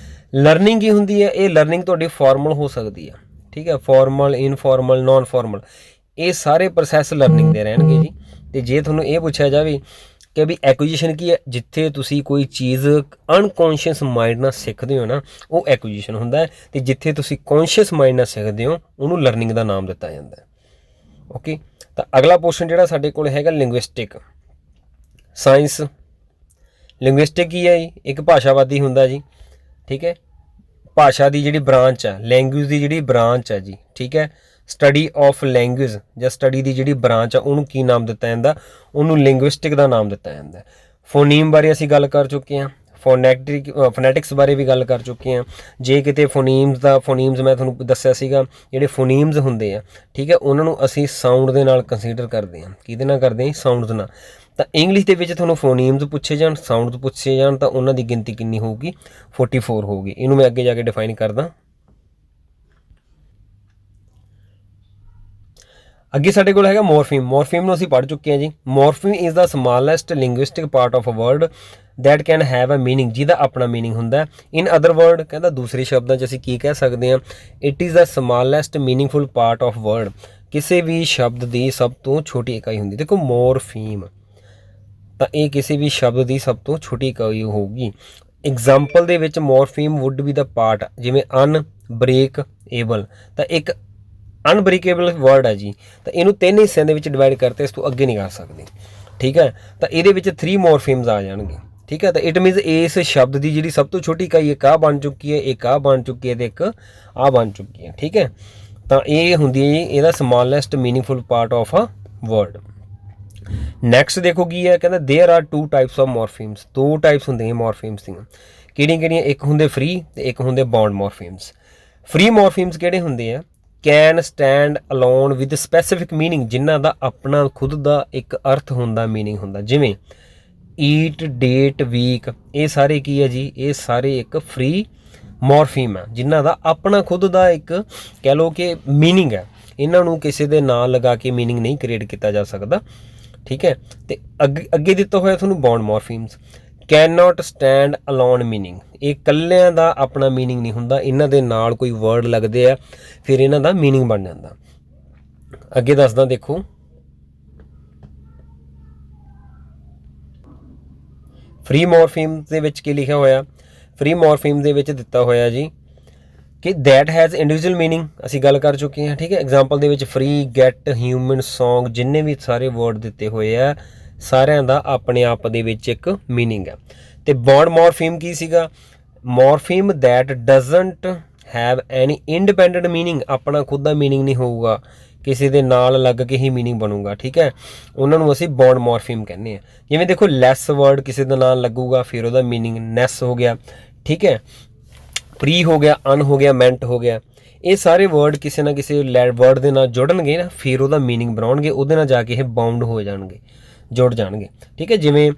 ਲਰਨਿੰਗ ਕੀ ਹੁੰਦੀ ਹੈ? ਇਹ ਲਰਨਿੰਗ ਤੁਹਾਡੀ ਫਾਰਮਲ ਹੋ ਸਕਦੀ ਆ, ਠੀਕ ਹੈ, ਫਾਰਮਲ, ਇਨਫਾਰਮਲ, ਨਾਨ ਫਾਰਮਲ, ਇਹ ਸਾਰੇ ਪ੍ਰੋਸੈਸ ਲਰਨਿੰਗ ਦੇ ਰਹਿਣਗੇ ਜੀ। ਤੇ ਜੇ ਤੁਹਾਨੂੰ ਇਹ ਪੁੱਛਿਆ ਜਾਵੇ ਕਿ ਵੀ ਐਕੁਜੀਸ਼ਨ ਕੀ ਹੈ, ਜਿੱਥੇ ਤੁਸੀਂ ਕੋਈ ਚੀਜ਼ ਅਨਕੌਂਸ਼ੀਅਸ ਮਾਈਂਡ ਨਾਲ ਸਿੱਖਦੇ ਹੋ ਨਾ, ਉਹ ਐਕੁਜੀਸ਼ਨ ਹੁੰਦਾ ਹੈ। ਤੇ ਜਿੱਥੇ ਤੁਸੀਂ ਕੌਂਸ਼ੀਅਸ ਮਾਈਂਡ ਨਾਲ ਸਿੱਖਦੇ ਹੋ ਉਹਨੂੰ ਲਰਨਿੰਗ ਦਾ ਨਾਮ ਦਿੱਤਾ ਜਾਂਦਾ ਹੈ। ਓਕੇ, ਤਾਂ ਅਗਲਾ ਪੋਰਸ਼ਨ ਜਿਹੜਾ ਸਾਡੇ ਕੋਲ ਹੈਗਾ ਲਿੰਗੁਇਸਟਿਕ ਸਾਇੰਸ। ਲਿੰਗੁਇਸਟਿਕ ਕੀ ਹੈ ਜੀ? ਇੱਕ ਭਾਸ਼ਾਵਾਦੀ ਹੁੰਦਾ ਜੀ, ਠੀਕ ਹੈ। ਭਾਸ਼ਾ ਦੀ ਜਿਹੜੀ ਬ੍ਰਾਂਚ ਹੈ, ਲੈਂਗੁਏਜ ਦੀ ਜਿਹੜੀ ਬ੍ਰਾਂਚ ਹੈ ਜੀ, ਠੀਕ ਹੈ। ਸਟੱਡੀ ਆਫ ਲੈਂਗੁਏਜ ਜਾਂ ਸਟੱਡੀ ਦੀ ਜਿਹੜੀ ਬ੍ਰਾਂਚ ਆ ਉਹਨੂੰ ਕੀ ਨਾਮ ਦਿੱਤਾ ਜਾਂਦਾ? ਉਹਨੂੰ ਲਿੰਗੁਇਸਟਿਕ ਦਾ ਨਾਮ ਦਿੱਤਾ ਜਾਂਦਾ। ਫੋਨੀਮ ਬਾਰੇ ਅਸੀਂ ਗੱਲ ਕਰ ਚੁੱਕੇ ਹਾਂ, ਫੋਨੈਟਿਕਸ ਬਾਰੇ ਵੀ ਗੱਲ ਕਰ ਚੁੱਕੇ ਹਾਂ। ਜੇ ਕਿਤੇ ਫੋਨੀਮਸ ਮੈਂ ਤੁਹਾਨੂੰ ਦੱਸਿਆ ਸੀਗਾ, ਜਿਹੜੇ ਫੋਨੀਮਸ ਹੁੰਦੇ ਆ, ਠੀਕ ਹੈ, ਉਹਨਾਂ ਨੂੰ ਅਸੀਂ ਸਾਊਂਡ ਦੇ ਨਾਲ ਕੰਸੀਡਰ ਕਰਦੇ ਹਾਂ। ਕਿਹਦੇ ਨਾਲ ਕਰਦੇ ਹਾਂ? ਸਾਊਂਡਸ ਨਾਲ। ਤਾਂ ਇੰਗਲਿਸ਼ ਦੇ ਵਿੱਚ ਤੁਹਾਨੂੰ ਫੋਨੀਮਸ ਪੁੱਛੇ ਜਾਣ, ਸਾਊਂਡਸ ਪੁੱਛੇ ਜਾਣ, ਤਾਂ ਉਹਨਾਂ ਦੀ ਗਿਣਤੀ ਕਿੰਨੀ ਹੋਊਗੀ? 44 ਹੋਊਗੀ। ਇਹਨੂੰ ਮੈਂ ਅੱਗੇ ਜਾ ਕੇ ਡਿਫਾਈਨ ਕਰਦਾ। ਅੱਗੇ ਸਾਡੇ ਕੋਲ ਹੈਗਾ ਮੋਰਫੀਮ। ਮੋਰਫੀਮ ਨੂੰ ਅਸੀਂ ਪੜ੍ਹ ਚੁੱਕੇ ਹਾਂ ਜੀ। Morpheme is the smallest linguistic part of a word that can have a meaning, ਜਿਹਦਾ ਆਪਣਾ ਮੀਨਿੰਗ ਹੁੰਦਾ। ਇਨ ਅਦਰ ਵਰਡ, ਕਹਿੰਦਾ ਦੂਸਰੇ ਸ਼ਬਦਾਂ 'ਚ ਅਸੀਂ ਕੀ ਕਹਿ ਸਕਦੇ ਹਾਂ? It is the smallest meaningful part of word, ਕਿਸੇ ਵੀ ਸ਼ਬਦ ਦੀ ਸਭ ਤੋਂ ਛੋਟੀ ਇਕਾਈ ਹੁੰਦੀ। ਦੇਖੋ ਮੋਰਫੀਮ, ਤਾਂ ਇਹ ਕਿਸੇ ਵੀ ਸ਼ਬਦ ਦੀ ਸਭ ਤੋਂ ਛੋਟੀ ਇਕਾਈ ਹੋਊਗੀ। ਐਗਜ਼ਾਮਪਲ ਦੇ ਵਿੱਚ ਮੋਰਫੀਮ ਵੁੱਡ ਬੀ ਦਾ ਪਾਰਟ, ਜਿਵੇਂ ਅਨਬ੍ਰੇਕਏਬਲ, ਤਾਂ ਇੱਕ ਅਨਬ੍ਰੇਕੇਬਲ ਵਰਡ ਹੈ ਜੀ, ਤਾਂ ਇਹਨੂੰ 3 ਹਿੱਸਿਆਂ ਦੇ ਵਿੱਚ ਡਿਵਾਈਡ ਕਰਤੇ, ਇਸ ਤੋਂ ਅੱਗੇ ਨਹੀਂ ਕਰ ਸਕਦੇ, ਠੀਕ ਹੈ। ਤਾਂ ਇਹਦੇ ਵਿੱਚ 3 ਮੋਰਫੀਮਸ ਆ ਜਾਣਗੇ, ਠੀਕ ਹੈ। ਤਾਂ ਇਟ ਮੀਨਸ ਇਸ ਸ਼ਬਦ ਦੀ ਜਿਹੜੀ ਸਭ ਤੋਂ ਛੋਟੀ ਇਕਾਈ ਇੱਕ ਆਹ ਬਣ ਚੁੱਕੀ ਹੈ, ਇੱਕ ਆਹ ਬਣ ਚੁੱਕੀ ਹੈ, ਤੇ ਇੱਕ ਆਹ ਬਣ ਚੁੱਕੀ ਹੈ, ਠੀਕ ਹੈ। ਤਾਂ ਇਹ ਹੁੰਦੀ ਹੈ ਜੀ ਇਹਦਾ smallest meaningful part of a word. Next ਦੇਖੋ ਕੀ ਹੈ, ਕਹਿੰਦਾ there are 2 types of morphemes. 2 types ਹੁੰਦੀਆਂ ਮੋਰਫੀਮਸ ਦੀਆਂ। ਕਿਹੜੀਆਂ? ਇੱਕ ਹੁੰਦੇ ਫ੍ਰੀ ਤੇ ਇੱਕ ਹੁੰਦੇ ਬੌਂਡ ਮੋਰਫੀਮਸ। ਫ੍ਰੀ ਮੋਰਫੀਮਸ ਕਿਹੜੇ ਹੁੰਦੇ ਆ? Can stand alone with specific meaning, ਜਿਨ੍ਹਾਂ ਦਾ ਆਪਣਾ ਖੁਦ ਦਾ ਇੱਕ ਅਰਥ ਹੁੰਦਾ, ਮੀਨਿੰਗ ਹੁੰਦਾ। ਜਿਵੇਂ ਈਟ, ਡੇਟ, ਵੀਕ, ਇਹ ਸਾਰੇ ਕੀ ਹੈ ਜੀ? ਇਹ ਸਾਰੇ ਇੱਕ ਫ੍ਰੀ ਮੋਰਫੀਮ ਹੈ, ਜਿਨ੍ਹਾਂ ਦਾ ਆਪਣਾ ਖੁਦ ਦਾ ਇੱਕ ਕਹਿ ਲਓ ਕਿ ਮੀਨਿੰਗ ਹੈ। ਇਹਨਾਂ ਨੂੰ ਕਿਸੇ ਦੇ ਨਾਂ ਲਗਾ ਕੇ ਮੀਨਿੰਗ ਨਹੀਂ ਕ੍ਰੀਏਟ ਕੀਤਾ ਜਾ ਸਕਦਾ, ਠੀਕ ਹੈ। ਤੇ ਅੱਗੇ ਦਿੱਤਾ ਹੋਇਆ ਤੁਹਾਨੂੰ bound morphemes. Can not stand alone meaning, ਇਹ ਇਕੱਲਿਆਂ ਦਾ ਆਪਣਾ ਮੀਨਿੰਗ ਨਹੀਂ ਹੁੰਦਾ, ਇਹਨਾਂ ਦੇ ਨਾਲ ਕੋਈ ਵਰਡ ਲੱਗਦੇ ਆ, ਫਿਰ ਇਹਨਾਂ ਦਾ ਮੀਨਿੰਗ ਬਣ ਜਾਂਦਾ। ਅੱਗੇ ਦੱਸਦਾ, ਦੇਖੋ ਫ੍ਰੀ ਮੋਰਫੀਮ ਦੇ ਵਿੱਚ ਕੀ ਲਿਖਿਆ ਹੋਇਆ? ਫ੍ਰੀ ਮੋਰਫੀਮ ਦੇ ਵਿੱਚ ਦਿੱਤਾ ਹੋਇਆ ਜੀ ਕਿ ਦੈਟ ਹੈਜ਼ ਇੰਡੀਵਿਜੂਅਲ ਮੀਨਿੰਗ, ਅਸੀਂ ਗੱਲ ਕਰ ਚੁੱਕੇ ਹਾਂ, ਠੀਕ ਹੈ। ਐਗਜ਼ਾਮਪਲ ਦੇ ਵਿੱਚ ਫ੍ਰੀ, ਗੈਟ, ਹਿਊਮਨ, ਸੌਂਗ, ਜਿੰਨੇ ਵੀ ਸਾਰੇ ਵਰਡ ਦਿੱਤੇ ਹੋਏ ਆ, ਸਾਰਿਆਂ ਦਾ ਆਪਣੇ ਆਪ ਦੇ ਵਿੱਚ ਇੱਕ ਮੀਨਿੰਗ ਹੈ। ਤੇ ਬੌਂਡ ਮੋਰਫੀਮ ਕੀ ਸੀਗਾ? Morpheme that doesn't have any independent meaning, अपना खुद का मीनिंग नहीं होगा, किसी दे नाल लग के ही मीनिंग बनूगा, ठीक है। उन्होंने असीं बॉन्ड मॉर्फीम कहने हैं। जिवें देखो लैस वर्ड किसी दे नाल लगूगा, फिर ਉਹਦਾ मीनिंग नैस हो गया, ठीक है, प्री हो गया, अन हो गया, मैंट हो गया। ये सारे वर्ड किसी ना किसी वर्ड के नाल जुड़नगे ना, फिर ਉਹਦਾ मीनिंग बनाउणगे, ਉਹਦੇ ਨਾਲ जा के ये बाउंड हो जाएंगे, जुड़ जाएंगे, ठीक है। जिवें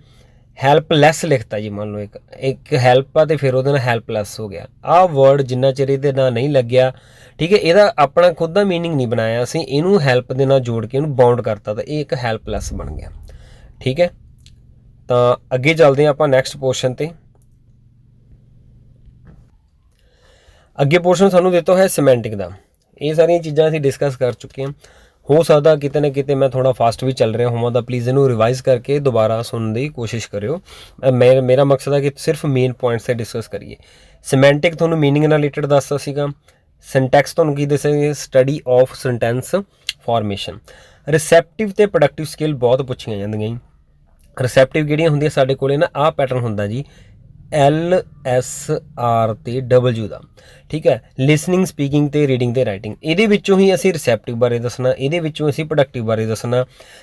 हैल्पलैस लिखता जी, मान लो एक हैल्प आ तो फिर वो हैल्पलैस हो गया। आ वर्ड जिन्ना चिर ये ना नहीं लग्या, ठीक है, ਇਹਦਾ अपना खुद का मीनिंग नहीं बनाया, ਅਸੀਂ ਇਹਨੂੰ हैल्प ਦੇ ਨਾਲ जोड़ के ਇਹਨੂੰ बाउंड करता, तो ये एक हैल्पलैस बन गया, ठीक है। तो अगे चलते हैं आप नैक्सट पोर्शन ते। अगे पोर्शन सानू दिता है सिमेंटिक का। ये सारिया चीज़ां असीं डिस्कस कर चुके हैं। हो सकता किते ना किते मैं थोड़ा फास्ट भी चल रहा होवां, तो प्लीज़ इनू रिवाइज करके दोबारा सुनने की कोशिश करियो। मेरा मकसद है कि सिर्फ मेन पॉइंट्स से डिस्कस करिए। सिमेंटिक तुहानू मीनिंग नाल रिलेटेड दसता सीगा। सिंटैक्स तुहानू की दसांगे, स्टडी ऑफ सेंटेंस फॉर्मेशन। रिसैप्टिव ते प्रोडक्टिव स्किल बहुत पुछियां जांदियां जी। रिसैप्टिव किहड़ियां हुंदियां साडे कोले ना, आ पैटर्न हुंदा जी LSR ते W का, ठीक है। लिसनिंग, स्पीकिंग ते रीडिंग ते राइटिंग, ये विचों ही असी रिसैप्टिव बारे दसना, ये विचों असी प्रोडक्टिव बारे दसना,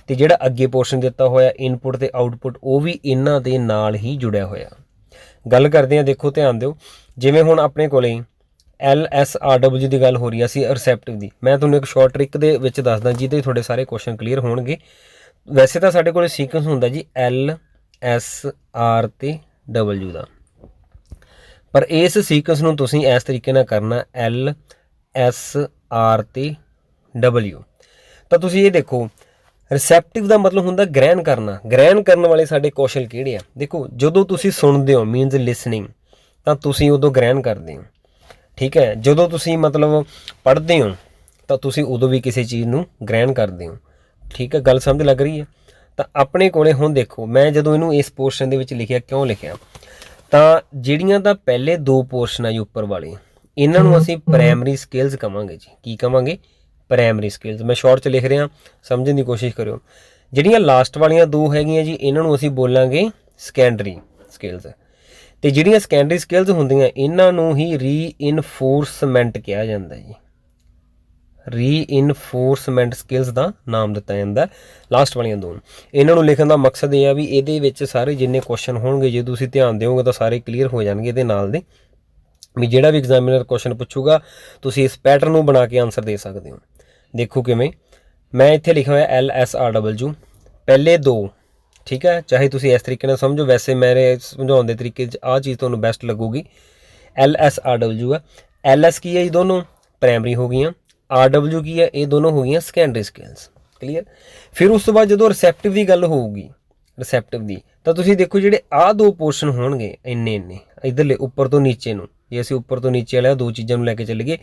तो जिहड़ा अगे पोर्शन दिता होया इनपुट ते आउटपुट, वो भी इन्हां दे नाल ही जुड़िया होया। गल करते हैं, देखो ध्यान दिओ, जिवें हुण अपने कोले LSRW की गल हो रही है रिसैप्टिव की। मैं तुहानूं एक शॉर्ट ट्रिक दे विच दसदा जिहदे थोड़े सारे क्वेश्चन क्लीयर होणगे। वैसे तो साडे कोले सीक्वेंस हुंदा जी LSR ते W का, पर इस सीक्वेंस नूं तुसीं इस तरीके नाल करना LSR ते W। तो तुसीं ये देखो, रिसैप्टिव का मतलब हुंदा ग्रहण करना। ग्रहण करने वाले साडे कौशल किहड़े आ? देखो, जदों तुसीं सुणदे हो मीनस लिसनिंग, तो तुसीं उदों ग्रहण करदे हो, ठीक है। जदों तुसीं मतलब पढ़दे हो, तो तुसीं उदों भी किसी चीज़ नूं ग्रहण करदे हो, ठीक है। गल समझ लग रही है? तो अपने कोले हुण देखो, मैं जदों इनूं इस पोर्शन दे विच लिखिया, क्यों लिखिया, तो जिहड़ियां तां पहले दो पोर्शन आ जी उपर वाले, इन्हां नूं असीं प्राइमरी स्किल्स कहांगे जी। की कहांगे? Primary skills. मैं शॉर्ट च लिख रहा, समझने की कोशिश करो। जिहड़ियां लास्ट वालियां दो हैगियां जी, इन्हां नूं असीं बोलांगे सैकेंडरी स्किल्स। ते जिहड़ियां सैकेंडरी स्किल्स हुंदियां, इन्हां नूं ही रीइनफोर्समेंट कहा जांदा जी। रीइनफोर्समेंट स्किल्स का नाम दिता जाता है लास्ट वालियां दो। इन्हों लिखने का मकसद यह है भी ये सारे जिन्ने क्वेश्चन होंगे, जो तुम ध्यान दोगे तो सारे क्लीयर हो जाएंगे। ये नाल दे भी जिहड़ा भी एग्जामिनर क्वेश्चन पूछूगा, तुसीं इस पैटर्न को बना के आंसर दे सकते हो। देखो किवें, मैं इत्थे लिखा हुआ LSRW पहले दो, ठीक है। चाहे तुसीं इस तरीके समझो, वैसे मेरे समझाने तरीके आ चीज़ तुहानूं बेस्ट लगूगी। LSRW है। LS की है जी, दोनों प्राइमरी हो गई। RW की है, ये दोनों हो गई सैकेंडरी स्किल्स। क्लीयर? फिर उस तो बाद जो रिसैप्टिव की गल होगी, रिसैप्टिव की, तो तुसीं देखो जिहड़े आ दो पोर्शन होणगे इन्ने इन्ने इधरले उपर तो नीचे नूं, जे असीं उपर तो नीचे वाले दो चीज़ां नूं लैके चलीए,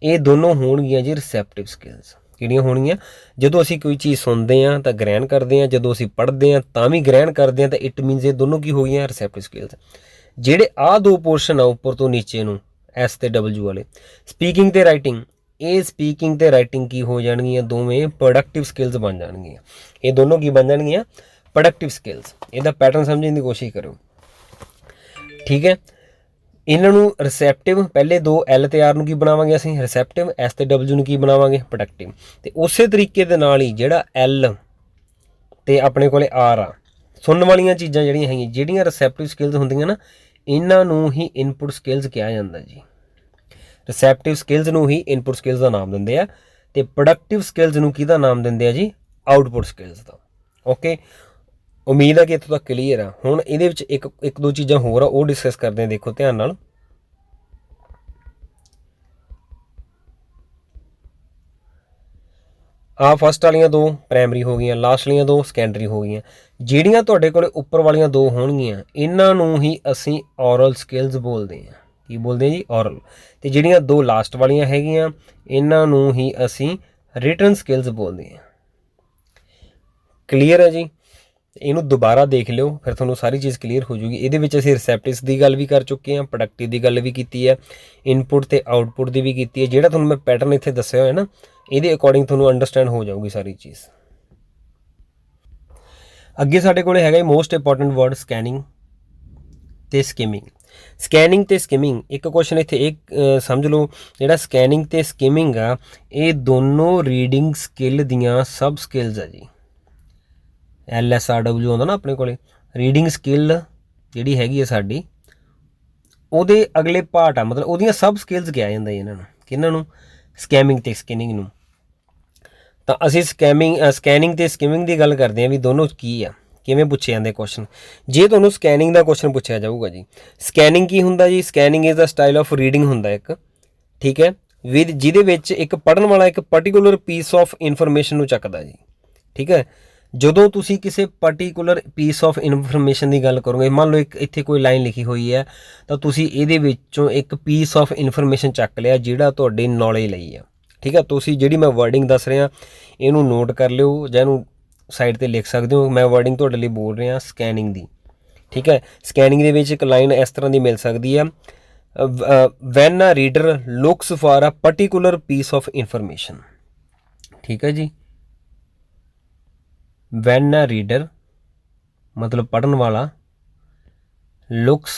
ये दोनों होणगियां जी रिसैप्टिव स्किल्स। किहड़ियां होणगियां? जदों असीं कोई चीज़ सुनते हैं तो ग्रहण करते हैं, जदों असीं पढ़ते हैं तो भी ग्रहण करते हैं, तो इट मीनस ये दोनों की हो गई रिसैप्टिव स्किल्स। जिहड़े आ दो पोर्शन आ उपर तो नीचे नूं S ते W वाले, स्पीकिंग ते राइटिंग, ये स्पीकिंग ते राइटिंग की हो जाएगियां दोवें प्रोडक्टिव स्किल्स बन जाएगियां। ये दोनों की बन जाएगियां प्रोडक्टिव स्किल्स। इसदा पैटर्न समझने की कोशिश करो, ठीक है। इन्हों रिसैप्टिव पहले दो L ते R नूं की बनावांगे असीं रिसैप्टिव, S ते W नूं की बनावांगे प्रोडक्टिव। ते उस तरीके दे नाल ही जिहड़ा L ते अपने कोले R आ, सुनने वालियां चीज़ां जिहड़ियां हैगियां, जिहड़ियां रिसैप्टिव स्किल्स हुंदियां ना, इन्हां नूं ही इनपुट स्किल्स कहा जाता जी। रिसैप्टिव स्किल्स नूं ही इनपुट स्किल्स का नाम दिंदे आ, ते प्रोडक्टिव स्किल्स नूं किहदा नाम दिंदे आ जी? आउटपुट स्किल्स का। ओके, उम्मीद है कि इत्थों तक क्लीयर आ। हुण इहदे विच एक दो चीज़ां होर आ, वो डिस्कस करते हैं। देखो ध्यान नाल, आ फस्ट वालियां दो प्राइमरी हो गई, लास्ट वालियां दो सैकेंडरी हो गई। जिहड़ियां तुहाडे कोले उपर वालियां दो होणगियां, इन्हां नूं ही असीं ऑरल स्किल्स बोलते हैं। की बोलते हैं जी? ऑरल। ते जिहड़ियां दो लास्ट वालियां हैगियां, इन्हां नूं ही असीं रिटन स्किल्स बोलते हैं। क्लीयर है जी? इनू दोबारा देख लिओ, फिर तुहानूं सारी चीज़ क्लीयर हो जूगी। इहदे विच असीं रिसैप्टिव्स की गल भी कर चुके हैं, प्रोडक्टिव की गल भी की है, इनपुट ते आउटपुट की भी की है। जिहड़ा तुहानूं मैं पैटर्न इत्थे दस्सिया होया ना, इहदे अकॉर्डिंग तुहानूं अंडरस्टैंड हो जाऊगी सारी चीज़। अगे साडे कोले हैगा मोस्ट इंपॉर्टेंट वर्ड स्कैनिंग ते स्किमिंग। ਸਕੈਨਿੰਗ ਤੇ ਸਕਿਮਿੰਗ, ਇੱਕ ਕੁਐਸਚਨ ਇੱਥੇ ਇੱਕ ਸਮਝ ਲਓ, ਜਿਹੜਾ ਸਕੈਨਿੰਗ ਤੇ ਸਕਿਮਿੰਗ ਆ ਇਹ ਦੋਨੋਂ ਰੀਡਿੰਗ ਸਕਿੱਲ ਦੀਆਂ ਸਬ ਸਕਿੱਲਸ ਆ ਜੀ। LSRW ਆਉਂਦਾ ਨਾ ਆਪਣੇ ਕੋਲੇ, ਰੀਡਿੰਗ ਸਕਿੱਲ ਜਿਹੜੀ ਹੈਗੀ ਆ ਸਾਡੀ ਉਹਦੇ ਅਗਲੇ ਪਾਰਟ ਆ, ਮਤਲਬ ਉਹਦੀਆਂ ਸਬ ਸਕਿੱਲਸ ਕਿਹਾ ਜਾਂਦਾ ਜੀ ਇਹਨਾਂ ਨੂੰ, ਕਿਹਨਾਂ ਨੂੰ, ਸਕੈਮਿੰਗ ਤੇ ਸਕੈਨਿੰਗ ਨੂੰ। ਤਾਂ ਅਸੀਂ ਸਕੈਨਿੰਗ ਤੇ ਸਕਿਮਿੰਗ ਦੀ ਗੱਲ ਕਰਦੇ ਹਾਂ ਵੀ ਦੋਨੋਂ ਕੀ ਆ, ਕਿਵੇਂ ਪੁੱਛੇ ਜਾਂਦੇ ਕੁਐਸਚਨ। ਜੇ ਤੁਹਾਨੂੰ ਸਕੈਨਿੰਗ ਦਾ ਕੁਐਸਚਨ ਪੁੱਛਿਆ ਜਾਊਗਾ ਜੀ, ਸਕੈਨਿੰਗ ਕੀ ਹੁੰਦਾ ਜੀ, scanning is the style of reading ਹੁੰਦਾ ਇੱਕ, ਠੀਕ ਹੈ, ਜਿਹਦੇ ਵਿੱਚ ਇੱਕ ਪੜ੍ਹਨ ਵਾਲਾ ਇੱਕ ਪਰਟੀਕੂਲਰ ਪੀਸ ਆਫ ਇਨਫੋਰਮੇਸ਼ਨ ਨੂੰ ਚੱਕਦਾ ਜੀ, ਠੀਕ ਹੈ। ਜਦੋਂ ਤੁਸੀਂ ਕਿਸੇ ਪਰਟੀਕੂਲਰ ਪੀਸ ਆਫ ਇਨਫੋਰਮੇਸ਼ਨ ਦੀ ਗੱਲ ਕਰੋਗੇ, ਮੰਨ ਲਓ ਇੱਕ ਇੱਥੇ ਕੋਈ ਲਾਈਨ ਲਿਖੀ ਹੋਈ ਹੈ, ਤਾਂ ਤੁਸੀਂ ਇਹਦੇ ਵਿੱਚੋਂ ਇੱਕ ਪੀਸ ਆਫ ਇਨਫੋਰਮੇਸ਼ਨ ਚੱਕ ਲਿਆ ਜਿਹੜਾ ਤੁਹਾਡੀ ਨੌਲੇਜ ਲਈ ਆ, ਠੀਕ ਹੈ। ਤੁਸੀਂ ਜਿਹੜੀ ਮੈਂ ਵਰਡਿੰਗ ਦੱਸ ਰਿਹਾ ਇਹਨੂੰ ਨੋਟ ਕਰ ਲਿਓ ਜਾਂ ਇਹਨੂੰ ਸਾਈਡ 'ਤੇ ਲਿਖ ਸਕਦੇ ਹੋ। ਮੈਂ ਵਰਡਿੰਗ ਤੁਹਾਡੇ ਲਈ ਬੋਲ ਰਿਹਾ ਸਕੈਨਿੰਗ ਦੀ, ਠੀਕ ਹੈ। ਸਕੈਨਿੰਗ ਦੇ ਵਿੱਚ ਇੱਕ ਲਾਈਨ ਇਸ ਤਰ੍ਹਾਂ ਦੀ ਮਿਲ ਸਕਦੀ ਹੈ, when a reader looks for a particular piece of information, ਠੀਕ ਹੈ ਜੀ। ਵੈਨ ਅ ਰੀਡਰ ਮਤਲਬ ਪੜ੍ਹਨ ਵਾਲਾ, looks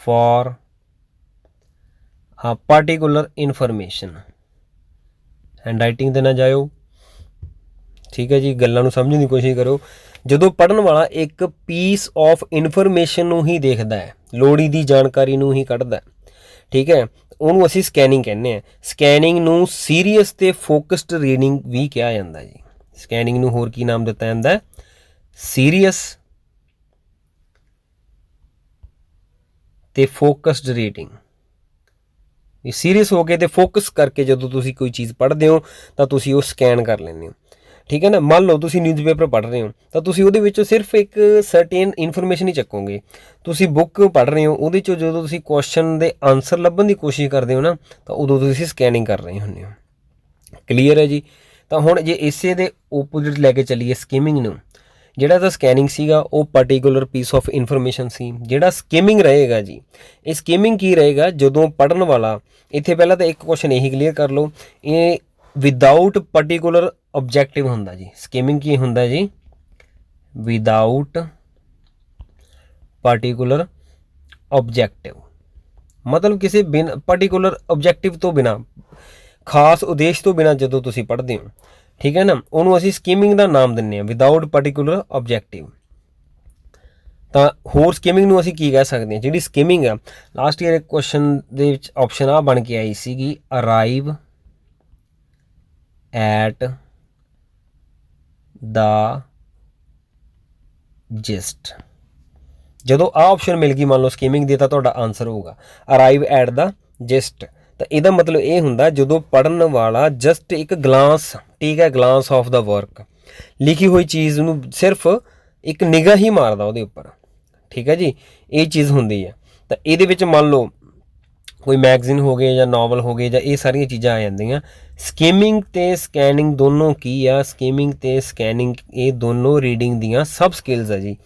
for particular information, handwriting ਤੇ ਨਾ ਜਾਇਓ, ਠੀਕ ਹੈ ਜੀ, ਗੱਲਾਂ ਨੂੰ ਸਮਝਣ ਦੀ ਕੋਸ਼ਿਸ਼ ਕਰੋ। ਜਦੋਂ ਪੜ੍ਹਨ ਵਾਲਾ ਇੱਕ ਪੀਸ ਆਫ ਇਨਫੋਰਮੇਸ਼ਨ ਨੂੰ ਹੀ ਦੇਖਦਾ ਹੈ, ਲੋੜੀ ਦੀ ਜਾਣਕਾਰੀ ਨੂੰ ਹੀ ਕੱਢਦਾ, ਠੀਕ ਹੈ, ਉਹਨੂੰ ਅਸੀਂ ਸਕੈਨਿੰਗ ਕਹਿੰਦੇ ਹਾਂ। ਸਕੈਨਿੰਗ ਨੂੰ ਸੀਰੀਅਸ ਤੇ ਫੋਕਸਡ ਰੀਡਿੰਗ ਵੀ ਕਿਹਾ ਜਾਂਦਾ ਜੀ। ਸਕੈਨਿੰਗ ਨੂੰ ਹੋਰ ਕੀ ਨਾਮ ਦਿੱਤਾ ਜਾਂਦਾ, ਸੀਰੀਅਸ ਤੇ ਫੋਕਸਡ ਰੀਡਿੰਗ। ਸੀਰੀਅਸ ਹੋ ਕੇ ਤੇ ਫੋਕਸ ਕਰਕੇ ਜਦੋਂ ਤੁਸੀਂ ਕੋਈ ਚੀਜ਼ ਪੜ੍ਹਦੇ ਹੋ ਤਾਂ ਤੁਸੀਂ ਉਹ ਸਕੈਨ ਕਰ ਲੈਂਦੇ ਹੋ, ਠੀਕ ਹੈ ਨਾ। ਮੰਨ ਲਓ ਤੁਸੀਂ ਨਿਊਜ਼ਪੇਪਰ ਪੜ੍ਹ ਰਹੇ ਹੋ ਤਾਂ ਤੁਸੀਂ ਉਹਦੇ ਵਿੱਚੋਂ ਸਿਰਫ ਇੱਕ ਸਰਟੇਨ ਇਨਫੋਰਮੇਸ਼ਨ ਹੀ ਚੱਕੋਗੇ। ਤੁਸੀਂ ਬੁੱਕ ਪੜ੍ਹ ਰਹੇ ਹੋ, ਉਹਦੇ 'ਚੋਂ ਜਦੋਂ ਤੁਸੀਂ ਕੁਐਸਚਨ ਦੇ ਆਨਸਰ ਲੱਭਣ ਦੀ ਕੋਸ਼ਿਸ਼ ਕਰਦੇ ਹੋ ਨਾ, ਤਾਂ ਉਦੋਂ ਤੁਸੀਂ ਸਕੈਨਿੰਗ ਕਰ ਰਹੇ ਹੁੰਦੇ ਹੋ। ਕਲੀਅਰ ਹੈ ਜੀ। ਤਾਂ ਹੁਣ ਜੇ ਇਸੇ ਦੇ ਓਪੋਜ਼ਿਟ ਲੈ ਕੇ ਚੱਲੀਏ ਸਕਿਮਿੰਗ ਨੂੰ, ਜਿਹੜਾ ਤਾਂ ਸਕੈਨਿੰਗ ਸੀਗਾ ਉਹ ਪਰਟੀਕੂਲਰ ਪੀਸ ਆਫ ਇਨਫੋਰਮੇਸ਼ਨ ਸੀ। ਜਿਹੜਾ ਸਕਿਮਿੰਗ ਰਹੇਗਾ ਜੀ, ਇਹ ਸਕਿਮਿੰਗ ਕੀ ਰਹੇਗਾ, ਜਦੋਂ ਪੜ੍ਹਨ ਵਾਲਾ, ਇੱਥੇ ਪਹਿਲਾਂ ਤਾਂ ਇੱਕ ਕੁਐਸਚਨ ਇਹੀ ਕਲੀਅਰ ਕਰ ਲਓ, ਇਹ ਵਿਦਾਊਟ ਪਰਟੀਕੂਲਰ ਆਬਜੈਕਟਿਵ ਹੁੰਦਾ ਜੀ। ਸਕਿਮਿੰਗ ਕੀ ਹੁੰਦਾ ਜੀ, ਵਿਦਾਊਟ ਪਰਟੀਕੂਲਰ ਆਬਜੈਕਟਿਵ, ਮਤਲਬ ਕਿਸੇ ਪਰਟੀਕੂਲਰ ਆਬਜੈਕਟਿਵ ਤੋਂ ਬਿਨਾਂ, ਖਾਸ ਉਦੇਸ਼ ਤੋਂ ਬਿਨਾਂ ਜਦੋਂ ਤੁਸੀਂ ਪੜ੍ਹਦੇ ਹੋ, ਠੀਕ ਹੈ ਨਾ, ਉਹਨੂੰ ਅਸੀਂ ਸਕਿਮਿੰਗ ਦਾ ਨਾਮ ਦਿੰਦੇ ਹਾਂ, ਵਿਦਾਊਟ ਪਰਟੀਕੂਲਰ ਆਬਜੈਕਟਿਵ। ਤਾਂ ਹੋਰ ਸਕਿਮਿੰਗ ਨੂੰ ਅਸੀਂ ਕੀ ਕਹਿ ਸਕਦੇ ਹਾਂ, ਜਿਹੜੀ ਸਕਿਮਿੰਗ ਆ, ਲਾਸਟ ਈਅਰ ਇੱਕ ਕੁਐਸਚਨ ਦੇ ਵਿੱਚ ਆਪਸ਼ਨ ਆ ਬਣ ਕੇ ਆਈ ਸੀਗੀ, ਅਰਾਈਵ ਐਟ ਦਾ ਜਿਸਟ। ਜਦੋਂ ਆਹ ਆਪਸ਼ਨ ਮਿਲ ਗਈ ਮੰਨ ਲਓ ਸਕਿਮਿੰਗ ਦੀ, ਤਾਂ ਤੁਹਾਡਾ ਆਨਸਰ ਹੋਊਗਾ ਅਰਾਈਵ ਐਟ ਦਾ ਜਿਸਟ। ਤਾਂ ਇਹਦਾ ਮਤਲਬ ਇਹ ਹੁੰਦਾ ਜਦੋਂ ਪੜ੍ਹਨ ਵਾਲਾ ਜਸਟ ਇੱਕ ਗਲਾਂਸ, ਠੀਕ ਹੈ, ਗਲਾਂਸ ਆਫ ਦਾ ਵਰਕ, ਲਿਖੀ ਹੋਈ ਚੀਜ਼ ਨੂੰ ਸਿਰਫ ਇੱਕ ਨਿਗਾਹ ਹੀ ਮਾਰਦਾ ਉਹਦੇ ਉੱਪਰ, ਠੀਕ ਹੈ ਜੀ, ਇਹ ਚੀਜ਼ ਹੁੰਦੀ ਹੈ। ਤਾਂ ਇਹਦੇ ਵਿੱਚ ਮੰਨ ਲਓ ਕੋਈ ਮੈਗਜ਼ੀਨ ਹੋ ਗਏ ਜਾਂ ਨਾਵਲ ਹੋ ਗਏ ਜਾਂ ਇਹ ਸਾਰੀਆਂ ਚੀਜ਼ਾਂ ਆ ਜਾਂਦੀਆਂ। ਸਕਿਮਿੰਗ ਤੇ ਸਕੈਨਿੰਗ ਦੋਨੋਂ ਕੀ ਆ, ਸਕਿਮਿੰਗ ਤੇ ਸਕੈਨਿੰਗ ਇਹ ਦੋਨੋਂ ਰੀਡਿੰਗ ਦੀਆਂ ਸਬ ਸਕਿੱਲਸ ਆ ਜੀ।